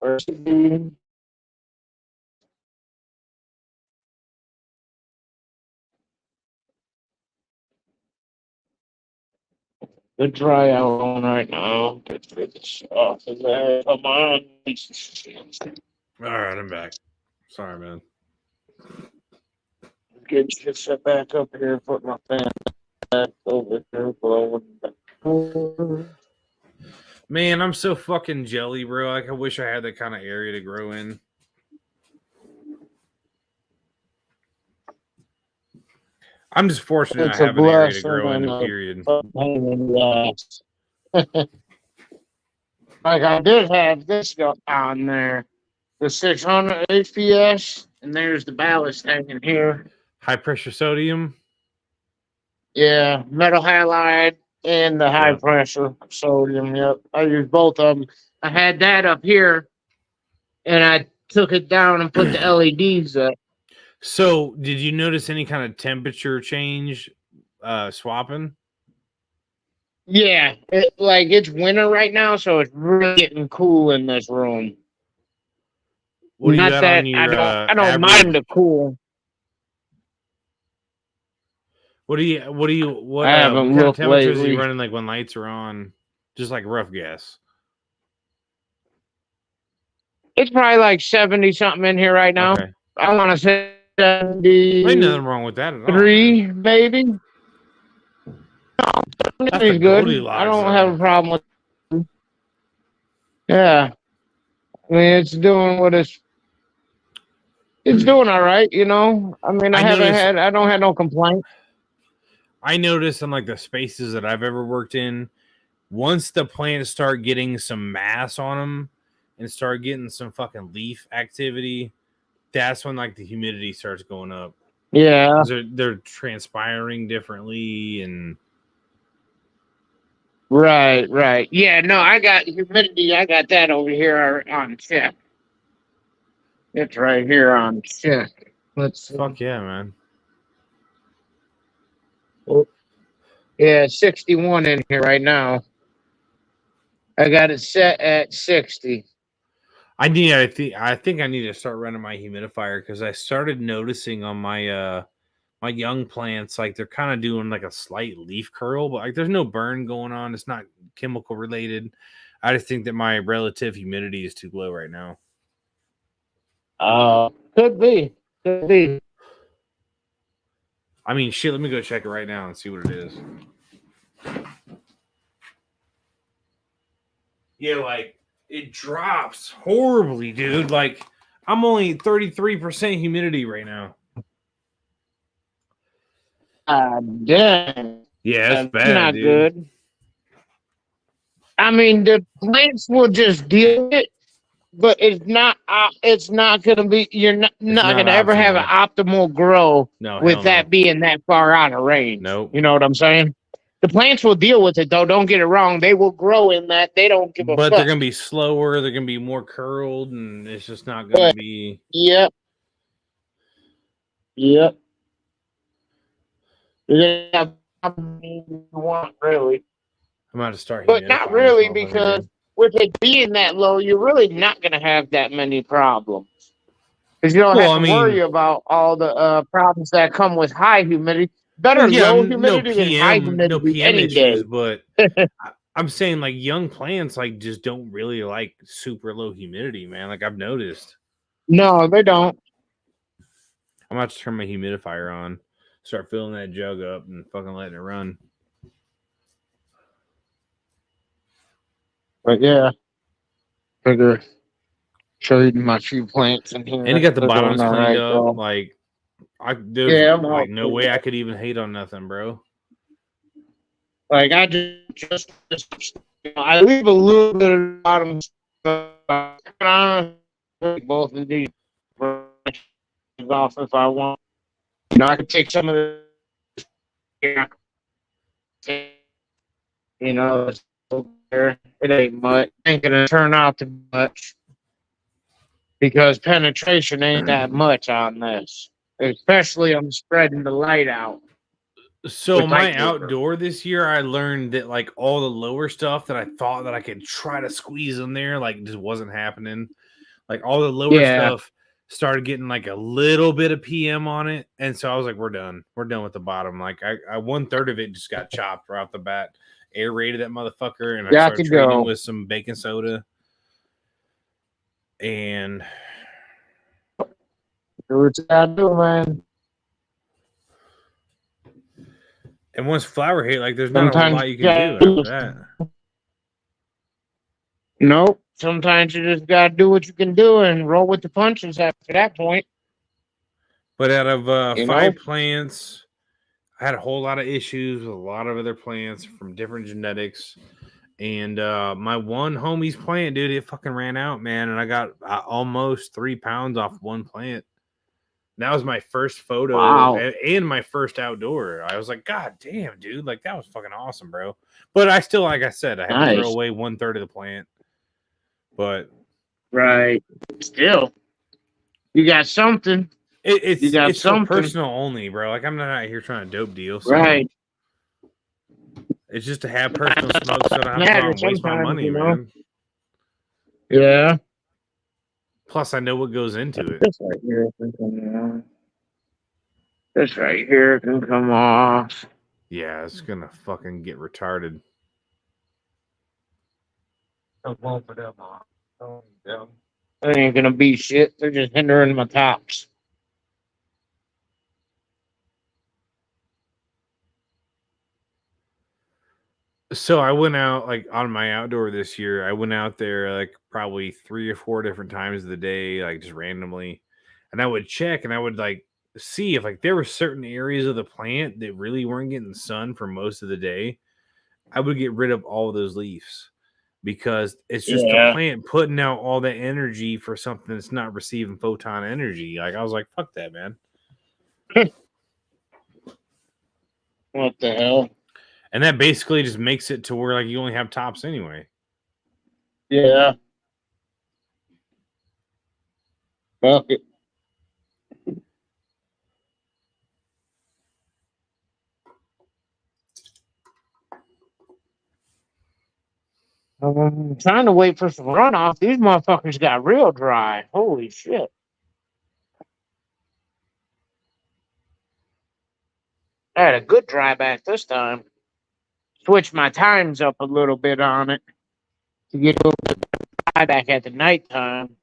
A: first again. Good dry out on right now. It's off of there. Come on.
B: All right, I'm back. Sorry, man.
A: Get you sit back up here, put my fan back over here, blowing.
B: Man, I'm so fucking jelly, bro. Like, I wish I had that kind of area to grow in. I'm just fortunate
A: It's
B: I
A: a
B: have an area to
A: blessing
B: grow
A: and
B: in,
A: a
B: period.
A: pain in the ass. Like I did have this go on there, the 600 HPS, and there's the ballast tank in here.
B: High pressure sodium.
A: Yeah, metal halide and the high
B: Yeah.
A: pressure sodium. Yep, I used both of them. I had that up here, and I took it down and put the LEDs up.
B: So, did you notice any kind of temperature change swapping?
A: Yeah, it's winter right now, so it's really getting cool in this room.
B: What do you
A: Not
B: got on
A: that I
B: your
A: don't mind
B: average?
A: the cool.
B: What
A: I haven't
B: kind of
A: looked
B: temperatures are you
A: lately.
B: running like when lights are on? Just like rough guess.
A: It's probably like 70 something in here right now.
B: Okay.
A: I want to say
B: Ain't nothing
A: 73,
B: wrong with that at all, man.
A: maybe.
B: That's the
A: 70 is good. I
B: Goldilocks
A: don't have a
B: zone.
A: problem with it. Yeah. I mean, it's doing what it's doing all right, you know. I mean,
B: I
A: I don't have no complaint.
B: I noticed in like the spaces that I've ever worked in, once the plants start getting some mass on them and start getting some fucking leaf activity, that's when like the humidity starts going up.
A: Yeah.
B: They're transpiring differently and
A: Right. Yeah, no, I got humidity. I got that over here on check. It's right here on check. Let's see.
B: fuck yeah, man.
A: Yeah, 61 in here right now. I got it set at 60.
B: I think I need to start running my humidifier because I started noticing on my my young plants like they're kind of doing like a slight leaf curl, but like there's no burn going on. It's not chemical related. I just think that my relative humidity is too low right now.
A: Could be. Could be.
B: I mean, shit, let me go check it right now and see what it is. Yeah, like it drops horribly, dude. Like I'm only 33% humidity right now.
A: Dang.
B: Yeah, it's
A: That's
B: bad,
A: not
B: dude.
A: good. I mean, the plants will just deal with it, but it's not. It's not gonna be. You're not
B: not
A: gonna ever have an optimal grow
B: No, hell
A: with that
B: no.
A: being that far out of range.
B: Nope.
A: You know what I'm saying? The plants will deal with it though. Don't get it wrong. They will grow in that. They don't give a
B: But
A: fuck.
B: they're gonna be slower. They're gonna be more curled, and it's just not gonna be.
A: Yep. Yep. Yeah, you want really,
B: I'm about to start
A: but not
B: humidifying this
A: really
B: motherfucker,
A: because
B: dude.
A: with it being that low, you're really not going to have that many problems because you don't
B: Well,
A: have
B: I
A: to worry
B: mean,
A: about all the problems that come with high humidity.
B: well,
A: Better
B: yeah,
A: low
B: no
A: humidity than high
B: PM, no
A: humidity
B: PM
A: any
B: issues,
A: day.
B: but I'm saying like young plants like just don't really like super low humidity, man. Like I've noticed.
A: No, they don't.
B: I'm about to turn my humidifier on, start filling that jug up, and fucking letting it run.
A: But yeah, figure show you my few plants in here.
B: And you got the
A: They're doing
B: bottoms
A: all
B: cleaned
A: right,
B: up.
A: though.
B: Like there's
A: Yeah, I'm all
B: like no
A: cleaned
B: way I
A: up.
B: could even hate on nothing, bro.
A: Like I just I leave a little bit of the bottom both of these off if I want. You know, I could take some of the you know, it's there. It ain't much. Ain't gonna turn out to much because penetration ain't that much on this. Especially I'm spreading the light out
B: So
A: with
B: my
A: light paper.
B: outdoor this year, I learned that like all the lower stuff that I thought that I could try to squeeze in there, like just wasn't happening. Like all the lower
A: Yeah.
B: stuff started getting like a little bit of PM on it, and so I was like, "We're done. We're done with the bottom." Like I 1/3 of it just got chopped right off the bat, aerated that motherfucker, and I
A: Got
B: started
A: to
B: treating it
A: go.
B: with some baking soda. And
A: Do what you gotta do, man.
B: once flower hit, like there's not a whole
A: Sometimes
B: lot
A: you
B: you can do after
A: gotta
B: that.
A: nope. Sometimes you just gotta do what you can do and roll with the punches after that point.
B: But out of
A: You know?
B: 5 plants, I had a whole lot of issues with a lot of other plants from different genetics. And my one homie's plant, dude, it fucking ran out, man. And I got almost 3 pounds off one plant. That was my first photo
A: Wow.
B: and my first outdoor. I was like, God damn, dude. Like, that was fucking awesome, bro. But I still, like I said, I had to throw
A: Nice.
B: away 1/3 of the plant. But
A: Right. Still. You got something. You got
B: it's for
A: something.
B: personal only, bro. Like, I'm not out here trying to dope deal. So
A: Right.
B: it's just to have personal smoke so I don't have to go out
A: Matter
B: and waste my
A: sometimes,
B: money,
A: you know.
B: man.
A: Yeah.
B: Plus, I know what goes into it.
A: This right here can come off. This right here can come off.
B: Yeah, it's gonna fucking get retarded.
A: Both of them off. Oh, yeah. They ain't gonna be shit. They're just hindering my tops.
B: So I went out like on my outdoor this year. I went out there like probably 3 or 4 different times of the day, like just randomly. And I would check and I would like see if like there were certain areas of the plant that really weren't getting sun for most of the day. I would get rid of all of those leaves because it's just the
A: Yeah.
B: plant putting out all that energy for something that's not receiving photon energy. Like I was like, fuck that, man.
A: What the hell?
B: And that basically just makes it to where like you only have tops anyway.
A: Yeah. Fuck it. I'm trying to wait for some runoff. These motherfuckers got real dry. Holy shit. I had a good dry back this time. Switched my times up a little bit on it to get a little bit dry back at the nighttime.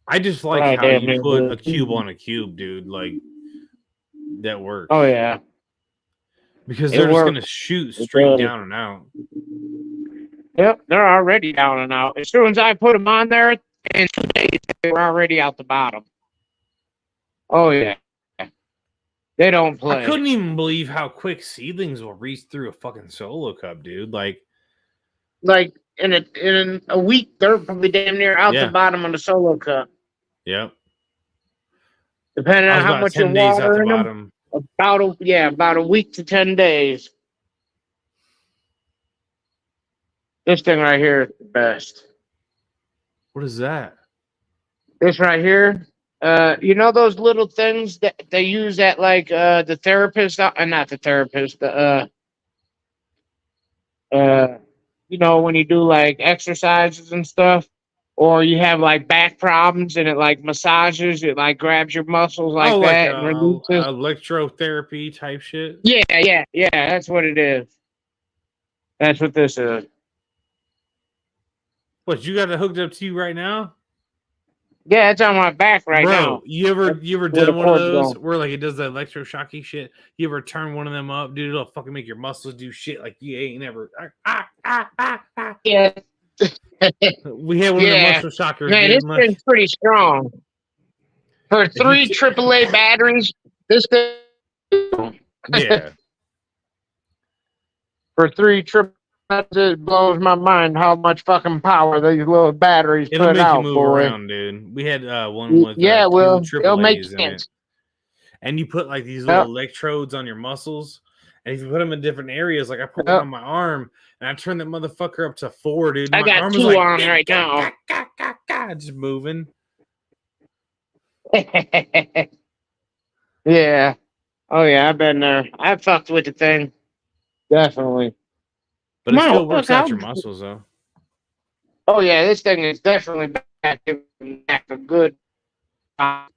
B: I just like
A: Right,
B: how
A: damn
B: you
A: near
B: put a
A: good.
B: cube on a cube, dude. Like that works.
A: Oh yeah.
B: Because
A: It
B: they're just
A: works.
B: gonna shoot
A: It
B: straight
A: does.
B: down and out.
A: Yep, they're already down and out. As soon as I put them on there, in 2 days they were already out the bottom. Oh yeah. They don't
B: I
A: play.
B: couldn't even believe how quick seedlings will reach through a fucking solo cup, dude. Like
A: in a week, they're probably damn near out the
B: Yeah.
A: bottom of the solo cup.
B: Yep.
A: Depending
B: I
A: on
B: was
A: how
B: about
A: much you
B: 10 days out
A: water
B: the
A: in them,
B: bottom.
A: about a week to 10 days. This thing right here is the best.
B: What is that?
A: This right here, You know those little things that they use at like the therapist, not the therapist, the you know, when you do like exercises and stuff, or you have like back problems and it like massages, it like grabs your muscles like
B: Oh, like
A: that and releases.
B: electrotherapy type shit.
A: Yeah, that's what it is. That's what this is.
B: What, you got it hooked up to you right now?
A: Yeah, it's on my back right
B: Bro,
A: now.
B: you ever
A: Where the
B: done one of
A: cord's
B: those
A: going.
B: where like it does the electroshocky shit? You ever turn one of them up, dude? It'll fucking make your muscles do shit like you ain't never.
A: Yeah,
B: We had one of the
A: yeah.
B: muscle shockers,
A: Man,
B: dude.
A: this
B: Like,
A: thing's pretty strong. For
B: if you,
A: three AAA batteries, this thing
B: yeah,
A: for three triple, it blows my mind how much fucking power these little batteries
B: it'll
A: put
B: make you
A: out,
B: move
A: boy.
B: around, dude. We had one with
A: Yeah,
B: two
A: well, it'll make
B: AAA's in it,
A: sense.
B: and you put like these little
A: Yep,
B: electrodes on your muscles, and if you put them in different areas, like I put one
A: yep.
B: on my arm, and I turned that motherfucker up to 4, dude. And
A: I
B: my
A: got
B: arm was
A: two
B: like
A: on right now.
B: just moving.
A: Yeah. Oh yeah, I've been there. I fucked with the thing. Definitely.
B: But
A: Come
B: it
A: on,
B: still
A: look
B: works out
A: how.
B: your muscles, though.
A: Oh yeah, this thing is definitely back a good. And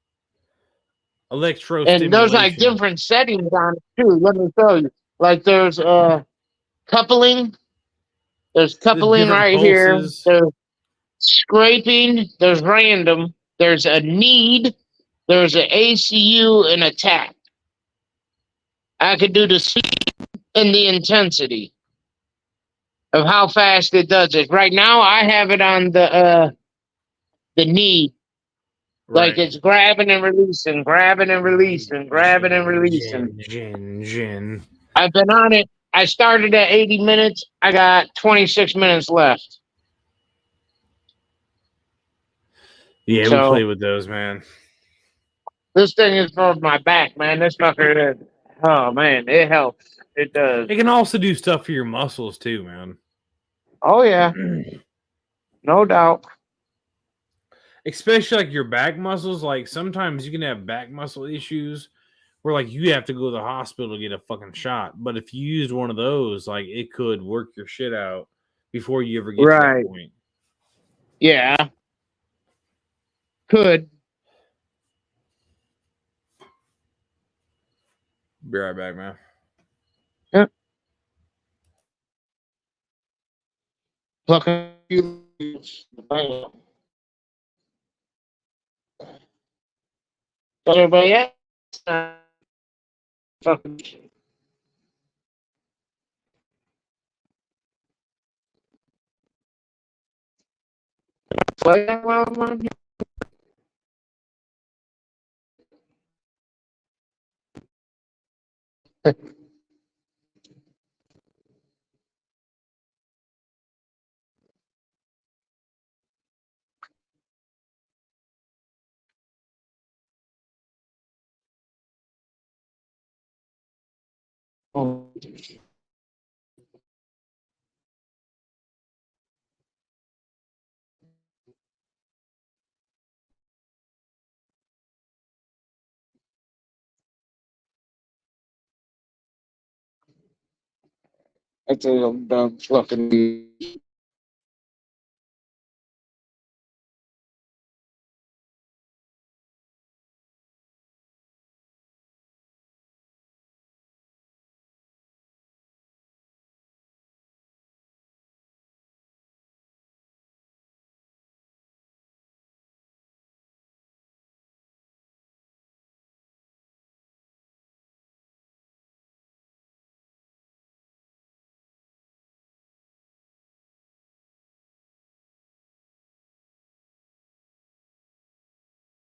A: there's like
B: Electro-stimulation.
A: different settings on it too. Let me tell you. Like there's coupling. There's
B: The
A: coupling
B: different
A: right here.
B: pulses.
A: There's scraping. There's random. There's a need. There's an ACU and a tap. I could do the speed and the intensity of how fast it does it. Right now, I have it on the knee, like
B: Right.
A: it's grabbing and releasing, grabbing and releasing, grabbing and releasing.
B: Gin.
A: I've been on it. I started at 80 minutes. I got 26 minutes left.
B: Yeah, we play
A: So
B: with those, man.
A: this thing is for my back, man. This fucker is, oh man, it helps. It does.
B: It can also do stuff for your muscles too, man.
A: Oh yeah, no doubt.
B: Especially like your back muscles. Like sometimes you can have back muscle issues where like you have to go to the hospital to get a fucking shot. But if you used one of those, like it could work your shit out before you ever get to that
A: Right.
B: point.
A: Yeah. Could.
B: Be right back, man.
A: Yep. Pluck a few leaves. Everybody else, fucking. Play that while I'm on here. Oh. That's a dumb fucking.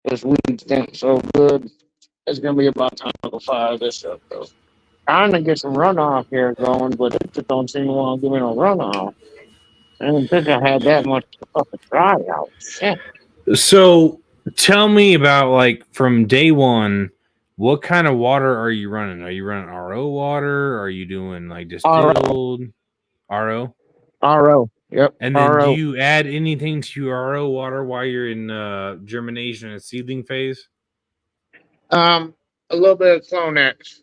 A: This weed stinks so good. It's gonna be about time to fire this up though. Trying to get some runoff here going, but it just don't seem to want to give me no runoff. I didn't think I had that much to fucking try out. Shit.
B: So tell me about like from day one, what kind of water are you running? Are you running RO water? Are you doing like
A: RO.
B: distilled RO?
A: RO. Yep.
B: And then do
A: RO.
B: you add anything to your RO water while you're in germination and seedling phase?
A: A little bit of Clonex,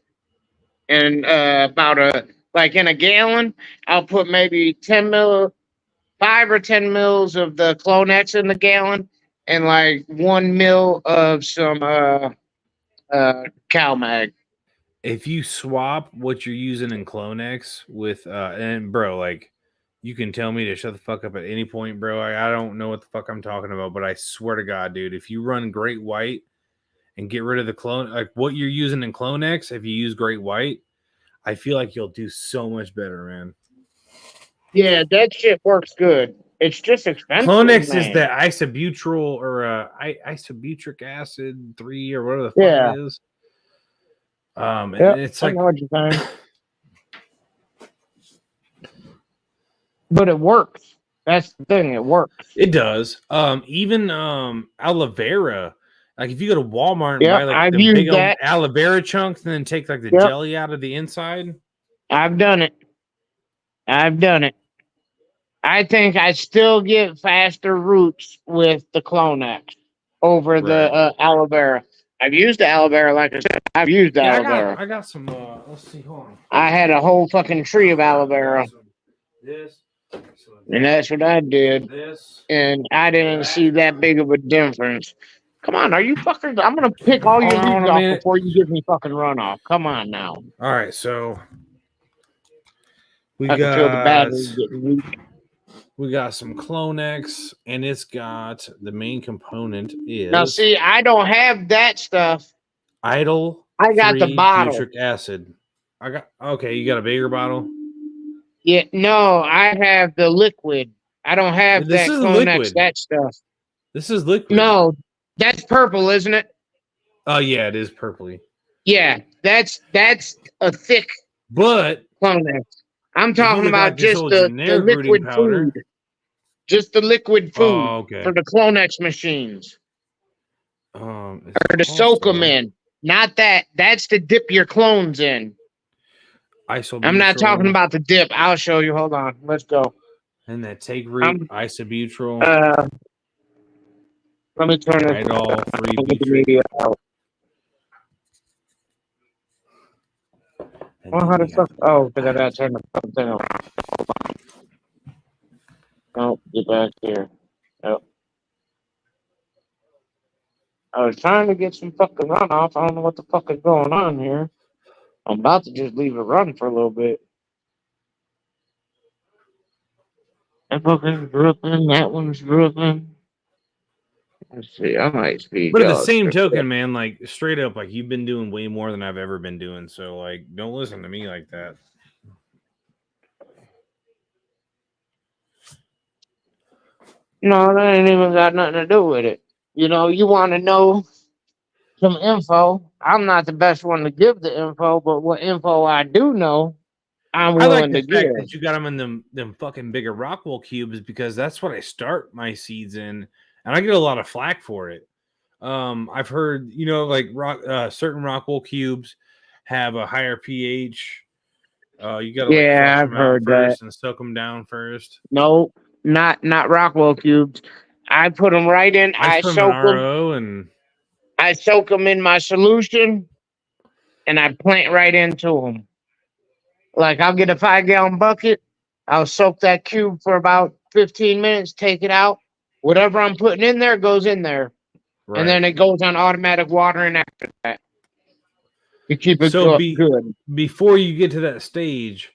A: and about like in a gallon, I'll put maybe 5 or 10 mils of the Clonex in the gallon, and like 1 mil of some CalMag.
B: If you swap what you're using in Clonex with and bro, like you can tell me to shut the fuck up at any point, bro. I don't know what the fuck I'm talking about, but I swear to God, dude, if you run Great White and get rid of the clone, like what you're using in Clonex, if you use Great White, I feel like you'll do so much better, man.
A: Yeah, that shit works good. It's just expensive,
B: Clonex is
A: man.
B: the isobutyryl or isobutyric acid 3 or whatever the fuck
A: Yeah.
B: it is. And
A: Yep.
B: it's
A: I
B: like,
A: know what you're saying. But it works. That's the thing. It works.
B: it does. Even aloe vera. Like if you go to Walmart and buy
A: Yep.
B: like
A: I've
B: the big
A: used
B: old
A: that.
B: aloe vera chunks and then take like the
A: Yep.
B: jelly out of the inside.
A: I've done it. I've done it. I think I still get faster roots with the Clonex over the
B: Right.
A: aloe vera. I've used the aloe vera, like I said. I've used
B: Yeah,
A: aloe vera.
B: I got some let's see, hold on.
A: I had a whole fucking tree of aloe vera,
B: This,
A: and that's what I did.
B: this.
A: And I didn't see that big of a difference. Come on, are you fuckers? I'm gonna pick all your
B: Hold on
A: leaves
B: a
A: off
B: minute.
A: before you give me fucking runoff. Come on now.
B: All right, so we
A: I can feel the
B: got
A: battery getting weak.
B: we got some Clonex, and it's got the main component is
A: Now, see, I don't have that stuff.
B: idle
A: I got the bottle.
B: butyric acid. I got okay. You got a bigger bottle.
A: Yeah, no, I have the liquid. I don't have
B: This
A: that
B: is
A: Clonex,
B: liquid.
A: that stuff.
B: This is liquid.
A: No, that's purple, isn't it?
B: Oh yeah, it is purpley.
A: Yeah, that's a thick
B: But
A: Clonex. I'm
B: if you
A: talking
B: look
A: about
B: like this
A: just
B: old
A: the
B: generic rooting
A: liquid
B: powder.
A: food. Just the liquid food
B: Oh, okay.
A: for the Clonex machines. Or to soak them in. Not that. That's to dip your clones in. I'm not talking about the dip. I'll show you. Hold on. Let's go.
B: And that take root isobutyryl.
A: Let me turn it.
B: Idol 3
A: Get the media out. Well, how the fuck? Oh, because I gotta turn the fucking thing on. Oh, get back here. Oh. I was trying to get some fucking runoff. I don't know what the fuck is going on here. I'm about to just leave it run for a little bit. That fucking dripping. That one's dripping. Let's see. I might speed.
B: But at the same token, man, like straight up, like you've been doing way more than I've ever been doing. So like, don't listen to me like that.
A: No, that ain't even got nothing to do with it. You know, you want to know some info. I'm not the best one to give the info, but what info I do know, I'm willing to give.
B: That you got them in them fucking bigger Rockwell cubes because that's what I start my seeds in, and I get a lot of flack for it. I've heard, you know, like certain Rockwell cubes have a higher pH. You got to
A: I've heard that
B: and soak them down first.
A: No, not Rockwell cubes. I put them right in. I soak them. I soak them in my solution, and I plant right into them. Like I'll get a 5-gallon bucket. I'll soak that cube for about 15 minutes. Take it out. Whatever I'm putting in there goes in there. Right. And then it goes on automatic watering after that. You keep it good.
B: Before you get to that stage,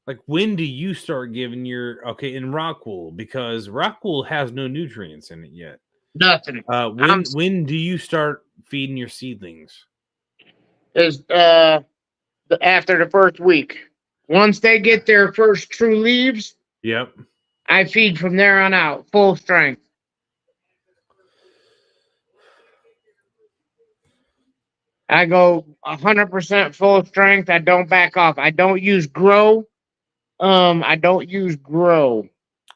B: like when do you start giving in Rockwool? Because Rockwool has no nutrients in it yet.
A: Nothing.
B: When do you start feeding your seedlings?
A: Is after the first week. Once they get their first true leaves,
B: yep.
A: I feed from there on out, full strength. I go 100% full strength. I don't back off. I don't use grow. I don't use grow.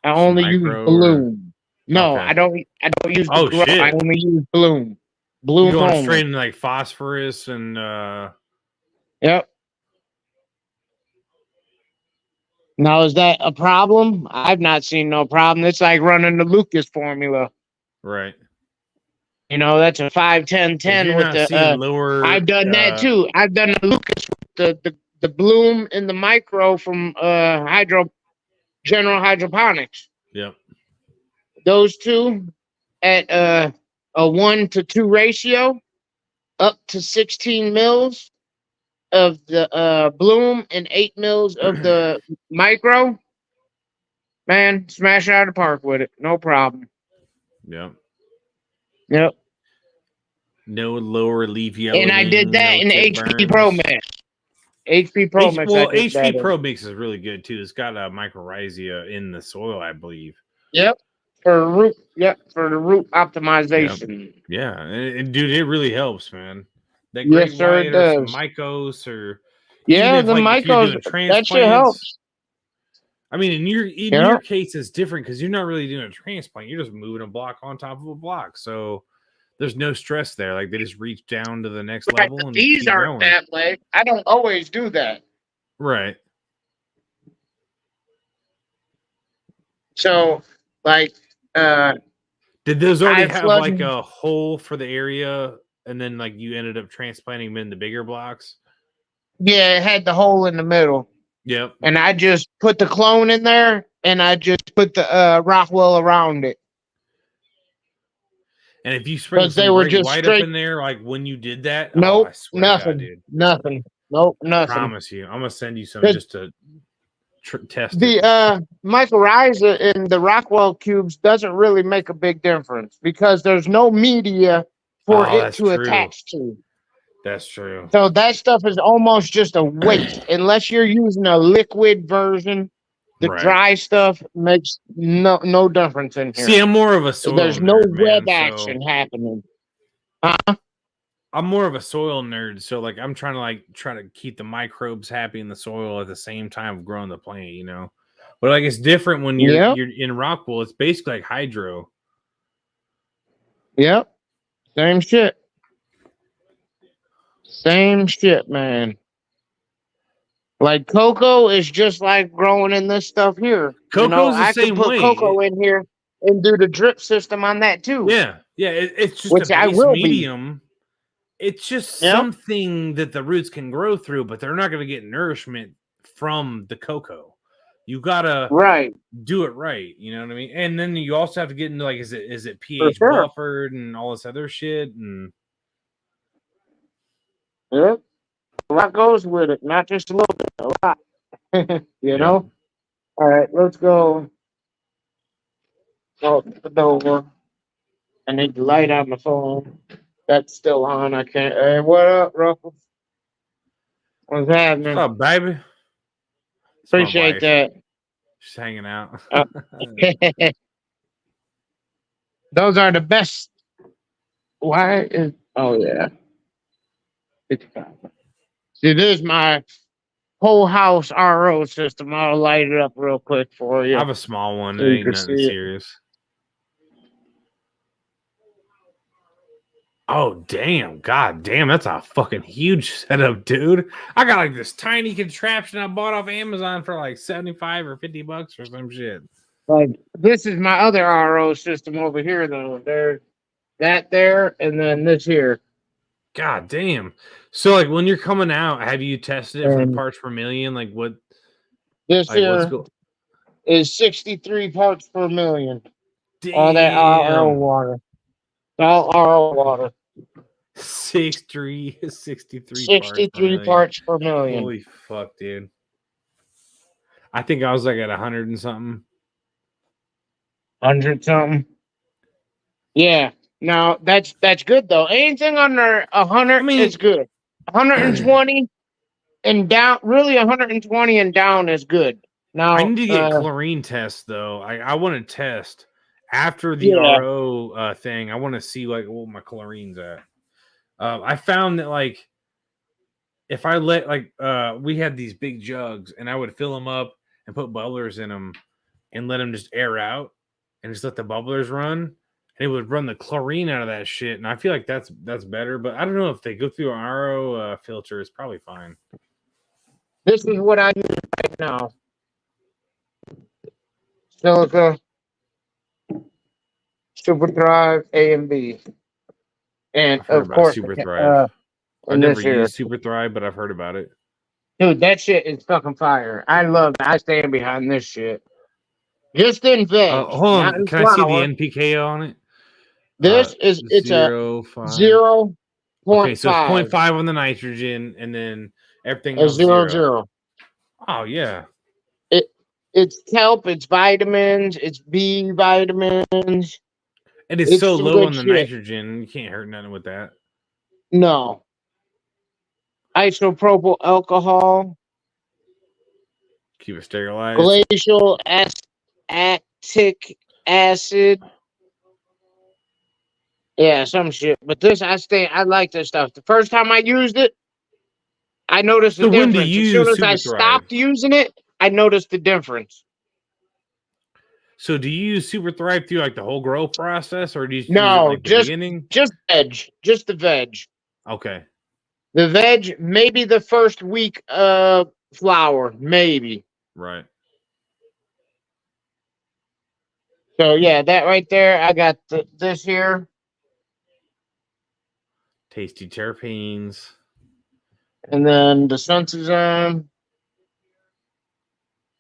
A: I only use bloom. No, okay. I don't use the grow. Shit. I only use bloom. Bloom.
B: You're going straight into like phosphorus and
A: Yep. Now, is that a problem? I've not seen no problem. It's like running the Lucas formula.
B: Right.
A: You know, that's a 5, 10,
B: If
A: 10
B: you're
A: with
B: not seeing
A: the.
B: lower,
A: I've done that too. I've done the Lucas with the bloom and the micro from General Hydroponics.
B: yep.
A: Those two at a 1-to-2 ratio, up to 16 mils of the bloom and 8 mils of the micro. Man, smash it out of the park with it. No problem.
B: Yep.
A: Yep.
B: No lower leaf
A: And I did
B: yellowing,
A: that
B: no
A: in
B: tip
A: HP Pro
B: burns.
A: Mix. HP Pro Mix. I did that
B: HP
A: in.
B: Pro Mix is really good too. It's got a mycorrhiza in the soil, I believe.
A: Yep. For root. Yep. For the root optimization.
B: Yeah, and dude, it really helps, man. That
A: Yes,
B: Great
A: sir. It
B: White or some
A: does.
B: Mycos, or even
A: Yeah,
B: if
A: the
B: like if you're
A: Mycos.
B: doing
A: That shit
B: transplants.
A: helps.
B: I mean, in
A: Yeah.
B: your case, it's different because you're not really doing a transplant. You're just moving a block on top of a block, so there's no stress there. Like they just reach down to the next
A: Right,
B: level
A: but
B: and
A: these
B: keep
A: aren't
B: going.
A: that way. I don't always do that.
B: Right.
A: So, like,
B: Did those already
A: I've
B: have
A: flooded.
B: like a hole for the area, and then like you ended up transplanting them in the bigger blocks?
A: Yeah, it had the hole in the middle.
B: Yep.
A: And I just put the clone in there, and I just put the Rockwell around it.
B: And if you sprinkled
A: Because they
B: some
A: were
B: Great
A: just
B: White
A: straight.
B: up in there, like when you did that,
A: Nope,
B: I swear to God,
A: nothing,
B: dude.
A: nothing. Nope, nothing.
B: Promise you, I'm gonna send you some
A: Good.
B: just to test it.
A: The mycorrhiza in the Rockwell cubes doesn't really make a big difference because there's no media for
B: Oh,
A: it
B: that's
A: to
B: true.
A: attach to.
B: That's true.
A: So that stuff is almost just a waste unless you're using a liquid version. The
B: Right.
A: dry stuff makes no difference in here.
B: See, I'm more of a soil
A: There's
B: nerd,
A: no
B: man,
A: web action happening.
B: I'm more of a soil nerd, so like I'm trying to keep the microbes happy in the soil at the same time of growing the plant, you know. But like it's different when
A: Yep.
B: you're in Rockwell. It's basically like hydro.
A: Yep. Same shit. Same shit, man. Like cocoa is just like growing in this stuff here.
B: Cocoa's the
A: I
B: same
A: could put
B: way.
A: cocoa in here and do the drip system on that too.
B: Yeah, it's just
A: Which
B: a
A: I
B: base
A: will be.
B: medium. It's just
A: Yep.
B: something that the roots can grow through, but they're not going to get nourishment from the cocoa. You gotta
A: Right.
B: do it right, you know what I mean? And then you also have to get into like, is it pH
A: sure.
B: buffered and all this other shit? And
A: Yep. A lot goes with it, not just a little bit, a lot. you know? All right, let's go. Oh, the door. I need the light on my phone. That's still on. I can't. Hey, what up, Ruffles? What's happening?
B: oh, baby, it's my
A: Appreciate
B: wife.
A: that.
B: Just hanging out.
A: Those are the best. Why is? Oh yeah. See, this is my whole house RO system. I'll light it up real quick for you.
B: I have a small one.
A: So
B: It
A: you
B: ain't
A: can
B: nothing
A: see it.
B: serious. Oh damn! God damn! That's a fucking huge setup, dude. I got like this tiny contraption I bought off Amazon for like $75 or $50 or some shit.
A: Like this is my other RO system over here, though. There's that there, and then this here.
B: God damn! So like when you're coming out, have you tested it for
A: And
B: parts per million? Like what?
A: this
B: Like what's
A: here is 63 parts per million. All that RO
B: Damn!
A: water. All RO water.
B: 63
A: 63 parts per million.
B: Holy fuck, dude! I think I was like at 100 and something.
A: 100 something. Yeah. Now that's good though. Anything under 100 is good. 120 and down. Really, 120 and down is good. Now
B: I need to get chlorine tests though. I want to test after the RO thing. I want to see like what my chlorine's at. I found that like if I let like we had these big jugs and I would fill them up and put bubblers in them and let them just air out and just let the bubblers run, and it would run the chlorine out of that shit. And I feel like that's better, but I don't know if they go through an RO filter. It's probably fine.
A: This is what I use right now. Silica, Super Thrive, A and B, and
B: I've heard
A: of
B: about
A: course,
B: Super Thrive. I've
A: in
B: never
A: this here,
B: used Super Thrive, but I've heard about it.
A: dude, that shit is fucking fire. I love it. I stand behind this shit. Just in veg,
B: Hold
A: not
B: on.
A: in
B: Can I see the
A: flour.
B: NPK on it?
A: This is it's a
B: 0.5. Okay, so it's
A: 0.5,
B: 0.5 on the nitrogen, and then everything
A: a
B: else
A: zero
B: zero.
A: zero.
B: Oh yeah.
A: It it's kelp, it's vitamins, it's B vitamins.
B: It is
A: It's
B: so
A: some
B: low
A: good
B: on the
A: shit.
B: nitrogen, you can't hurt nothing with that.
A: No. Isopropyl alcohol,
B: Keep it sterilized.
A: glacial acetic acid. Yeah, some shit. But this, I like this stuff. The first time I used it, I noticed the
B: So when do
A: difference.
B: you
A: As soon
B: use
A: as I
B: Super Thrive?
A: stopped using it, I noticed the difference.
B: So do you use Super Thrive through like the whole grow process, or do you use it in,
A: No,
B: like the beginning?
A: just veg, just the veg.
B: Okay.
A: The veg, maybe the first week of flour, maybe.
B: Right.
A: So yeah, that right there. I got this here,
B: Tasty terpenes.
A: and then the Sensozyme.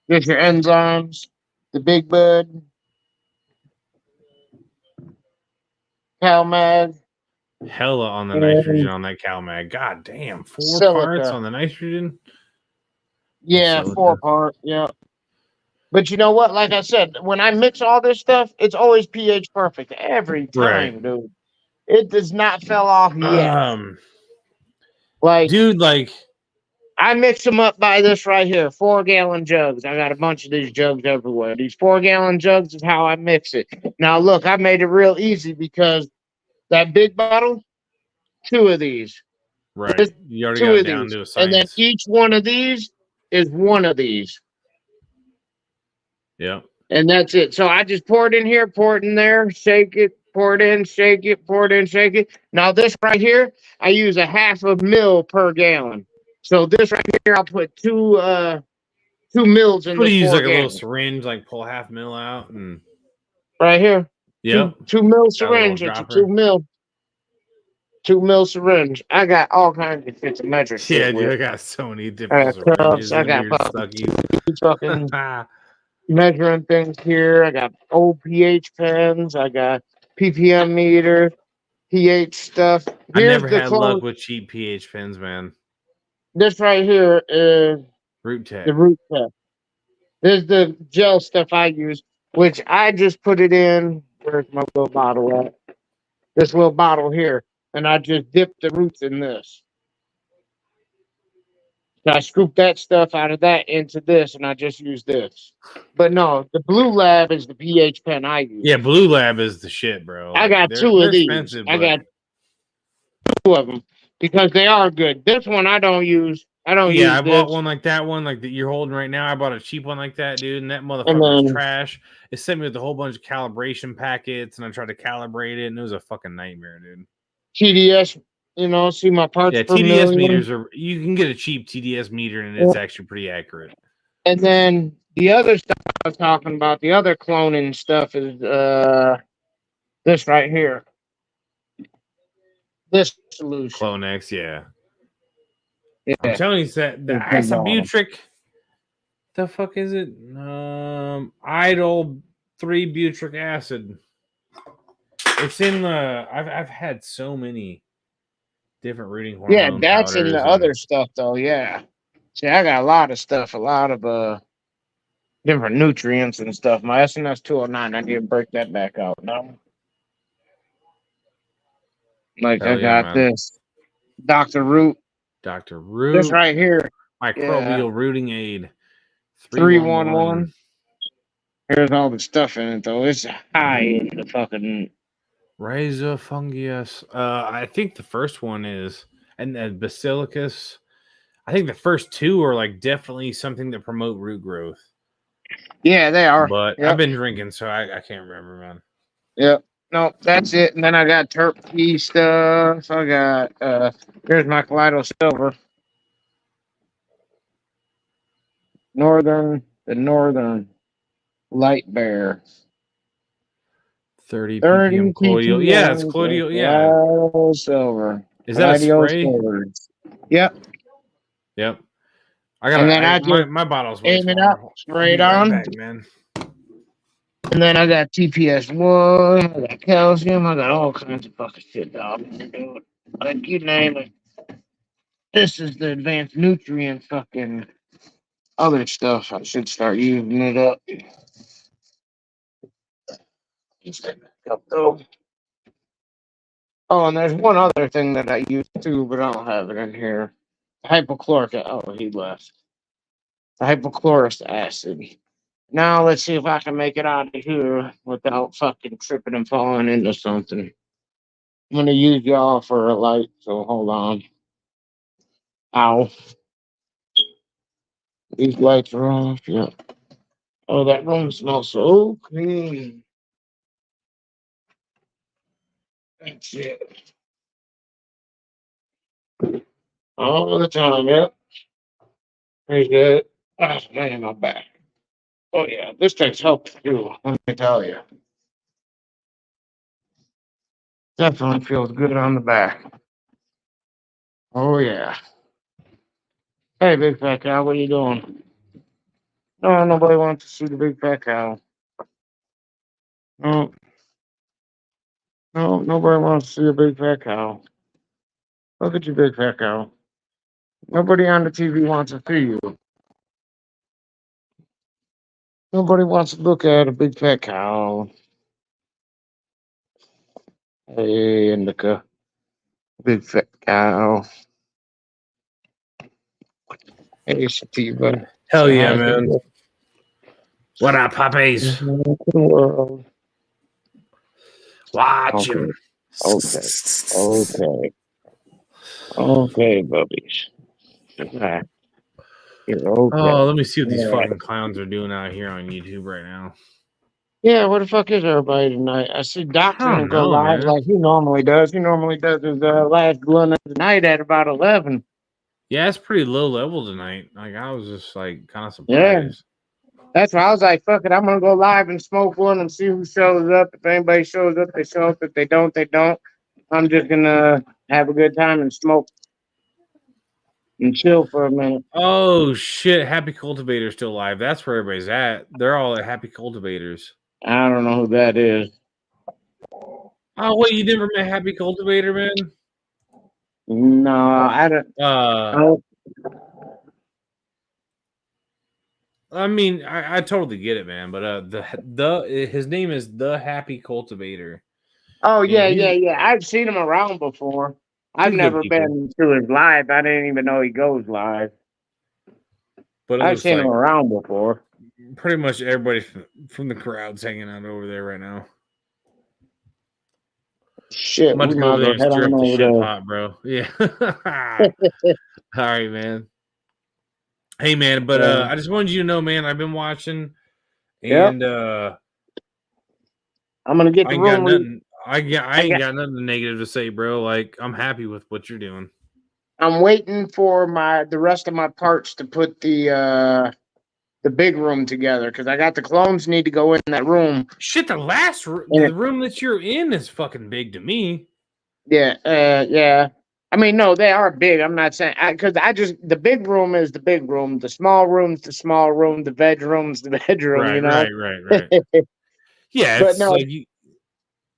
A: Get your enzymes, the Big Bud, CalMag,
B: Hella on the nitrogen
A: and
B: on that CalMag. God damn, 4 parts
A: Silica.
B: on the nitrogen.
A: Yeah,
B: Silica.
A: 4 part. Yeah. But you know what? Like I said, when I mix all this stuff, it's always pH perfect every
B: Right.
A: time, dude. It does not fell off yet. Like
B: Dude, like
A: I mix them up by this right here, 4-gallon jugs. I got a bunch of these jugs everywhere. These 4-gallon jugs is how I mix it. Now look, I made it real easy because that big bottle, 2 of these.
B: right. You already got
A: Two
B: it
A: of
B: down
A: these.
B: to a
A: And then
B: science.
A: each one of these is one of these.
B: Yep.
A: And that's it. So I just pour it in here, pour it in there, shake it, pour it in, shake it, pour it in, shake it. Now this right here, I use a 0.5 ml per gallon. So this right here, I'll put 2 mils in
B: What do
A: this
B: you use,
A: four
B: like a little
A: gallon.
B: syringe, like pull 0.5 mil out and
A: Right here.
B: yep.
A: 2 mil
B: Got a little
A: syringe. It's a
B: dropper.
A: 2 mil syringe. I got all kinds of shit to measure shit
B: Yeah, dude, I
A: with.
B: got so many
A: I
B: different
A: got cups.
B: syringes
A: I
B: and
A: got
B: weird suckies.
A: fucking measuring things here. I got old pH pens. I got ppm meter, pH stuff.
B: I
A: Here's
B: never
A: the
B: had luck
A: clone.
B: with cheap pH pens, man.
A: This right here is
B: Root
A: the
B: Tech.
A: root test. This is the gel stuff I use, which I just put it in. Where's my little bottle at? This little bottle here. And I just dip the roots in this. So I scoop that stuff out of that into this, and I just use this. But no, the Blue Lab is the pH pen I use.
B: Yeah, Blue Lab is the shit, bro.
A: I
B: Like,
A: got
B: they're
A: 2 of these.
B: expensive,
A: I
B: but
A: got 2 of them because they are good. This one I don't use. I don't
B: yeah,
A: use
B: I bought
A: this.
B: one like that one, like that you're holding right now. I bought a cheap one like that, dude, and that
A: And
B: motherfucker was
A: then
B: trash. It sent me with a whole bunch of calibration packets, and I tried to calibrate it, and it was a fucking nightmare, dude.
A: TDS, see my parts
B: Yeah,
A: per
B: TDS
A: million.
B: meters are you can get a cheap TDS meter, and it's actually pretty accurate.
A: And then the other stuff I was talking about, the other cloning stuff is this right here. This solution.
B: Clonex, yeah.
A: Yeah.
B: I'm telling you that the
A: It's been long.
B: isobutyric, the fuck is it? Idle 3-butyric acid. It's in the. I've had so many different rooting hormone.
A: Yeah, that's in the
B: powders
A: other
B: and,
A: stuff though. Yeah. See, I got a lot of stuff, a lot of different nutrients and stuff. My SNS 209, I need to break that back out now. Like I
B: hell yeah,
A: got
B: man.
A: this Dr. Root.
B: Dr. Root.
A: This right here.
B: Microbial rooting aid.
A: 311. Here's all the stuff in it though. It's high in the fucking
B: Rhizofungus. I think the first one is, and then Basilicus. I think the first 2 are like definitely something that promote root growth.
A: Yeah, they are.
B: But
A: Yep.
B: I've been drinking, so I can't remember, man.
A: Yep. No, that's it. And then I got Terp stuff. I got here's my Kaleido Silver. The Northern. Light bear.
B: 30
A: 30
B: ppm colloidal. Yeah, it's colloidal. Yeah.
A: Gladio silver.
B: Is that a
A: Gladio
B: spray?
A: silvers. Yep.
B: Yep. I
A: And then I
B: got
A: just
B: my bottle's way
A: aim it up,
B: smaller. I'll
A: spray
B: be
A: it
B: right
A: on.
B: back, man.
A: And then I got TPS1, I got calcium, I got all kinds of fucking shit, dog. Dude, like you name it. This is the advanced nutrient fucking other stuff. I should start using it up. Use that back up though. Oh, and there's one other thing that I use too, but I don't have it in here. Hypochloric. Oh, he left. The hypochlorous acid. Now let's see if I can make it out of here without fucking tripping and falling into something. I'm gonna use y'all for a light, so hold on. Ow. These lights are off. Yeah. Oh, that room smells so clean. That's it. All the time, yep. Pretty good. Oh, man, my back. Oh, yeah. This takes help too, let me tell you. Definitely feels good on the back. Oh, yeah. Hey, big fat cow, what are you doing? No, nobody wants to see the big fat cow. No. No, nobody wants to see a big fat cow. Look at you, big fat cow. Nobody on the TV wants to see you. Nobody wants to look at a big fat cow. Hey, Indica. Big fat cow. Hey, Sativa.
B: Hell
A: Say
B: yeah,
A: hi to
B: man.
A: the
B: What up, puppies?
A: world.
B: Watch
A: Okay,
B: him.
A: okay, okay. Okay, bubbies. Relax. You're okay.
B: Oh, let me see what these
A: All right.
B: fucking clowns are doing out here on YouTube right now.
A: Yeah, where the fuck is everybody tonight? I see Doc's
B: I
A: gonna
B: don't
A: go
B: know,
A: live
B: man.
A: like he normally does. He normally does his last blunt of the night at about 11.
B: Yeah, it's pretty low level tonight. Like I was just like kind of
A: Yeah,
B: surprised.
A: that's why I was like, fuck it, I'm gonna go live and smoke one and see who shows up. If anybody shows up, they show up. If they don't, they don't. I'm just gonna have a good time and smoke and chill for a minute.
B: Oh shit, Happy Cultivator's still live. That's where everybody's at. They're all at Happy Cultivators.
A: I don't know who that is.
B: Oh wait, you never met Happy Cultivator, man?
A: No, I don't.
B: Uh
A: Oh,
B: I mean, I totally get it, man. But the his name is the Happy Cultivator,
A: oh
B: and
A: yeah, yeah, yeah. I've seen him around before. I've
B: he's good
A: never
B: people.
A: been to his live. I didn't even know he goes live.
B: But it
A: I've
B: looks
A: seen him
B: like
A: around before.
B: pretty much everybody from the crowd's hanging out over there right now.
A: Shit,
B: I'm about
A: we
B: to go
A: might
B: over
A: as
B: there
A: well
B: and
A: head
B: stir
A: on
B: up the shit
A: over
B: pot, bro. Yeah.
A: there.
B: All right, man. Hey, man. But
A: Yeah.
B: I just wanted you to know, man. I've been watching,
A: Yep.
B: and
A: I'm gonna get
B: I
A: the
B: ain't got
A: room.
B: nothing. I
A: I
B: ain't
A: got.
B: got nothing negative to say, bro. Like I'm happy with what you're doing.
A: I'm waiting for the rest of my parts to put the big room together because I got the clones need to go in that room.
B: Shit, the
A: And
B: the room that you're in is fucking big to me.
A: yeah, yeah. I mean, no, they are big. I'm not saying because I just the big room is the big room, the small room's the small room, the bedroom's the bedroom.
B: Right,
A: You know.
B: right. Yeah,
A: But
B: it's
A: no,
B: like you.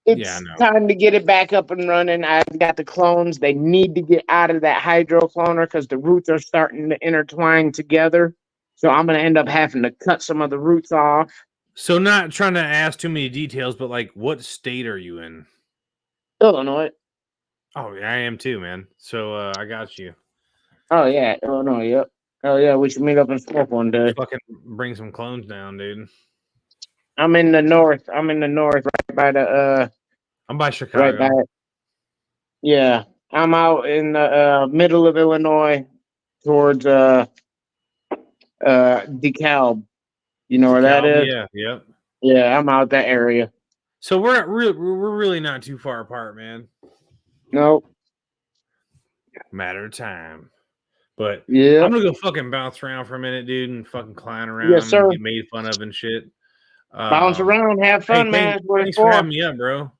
B: Yeah, I
A: it's
B: know.
A: time to get it back up and running. I've got the clones. They need to get out of that hydrocloner because the roots are starting to intertwine together. So I'm gonna end up having to cut some of the roots off.
B: So, not trying to ask too many details, but like, what state are you in?
A: Illinois.
B: Oh, yeah, I am too, man. So, I got you.
A: Oh yeah, Illinois. Yep. Oh yeah, we should meet up and smoke one day.
B: Fucking bring some clones down, dude.
A: I'm in the north. I'm in the north, right by the
B: I'm by
A: right by.
B: Chicago.
A: Yeah, I'm out in the middle of Illinois, towards DeKalb. You know where that
B: DeKalb,
A: is?
B: yeah, yep.
A: Yeah, I'm out that area.
B: So we're really not too far apart, man.
A: Nope.
B: Matter of time. But
A: Yeah.
B: I'm gonna go fucking bounce around for a minute, dude, and fucking clown
A: Yes,
B: around and
A: sir.
B: get made fun of and shit.
A: Bounce
B: Um,
A: around, have
B: hey,
A: fun, man. That's what it's
B: thanks for
A: for.
B: having me up, bro.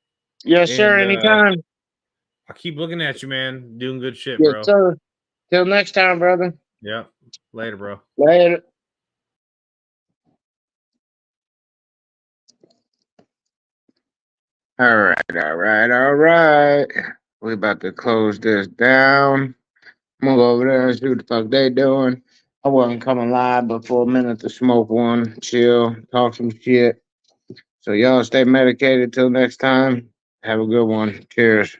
A: Yes, sir.
B: And
A: Anytime.
B: I keep looking at you, man. Doing good shit,
A: Yes,
B: bro.
A: sir. Till next time, brother.
B: Yep. Later, bro.
A: Later. All right. We about to close this down. I'm gonna go over there and see what the fuck they doing. I wasn't coming live but for a minute to smoke one, chill, talk some shit. So y'all stay medicated till next time. Have a good one. Cheers.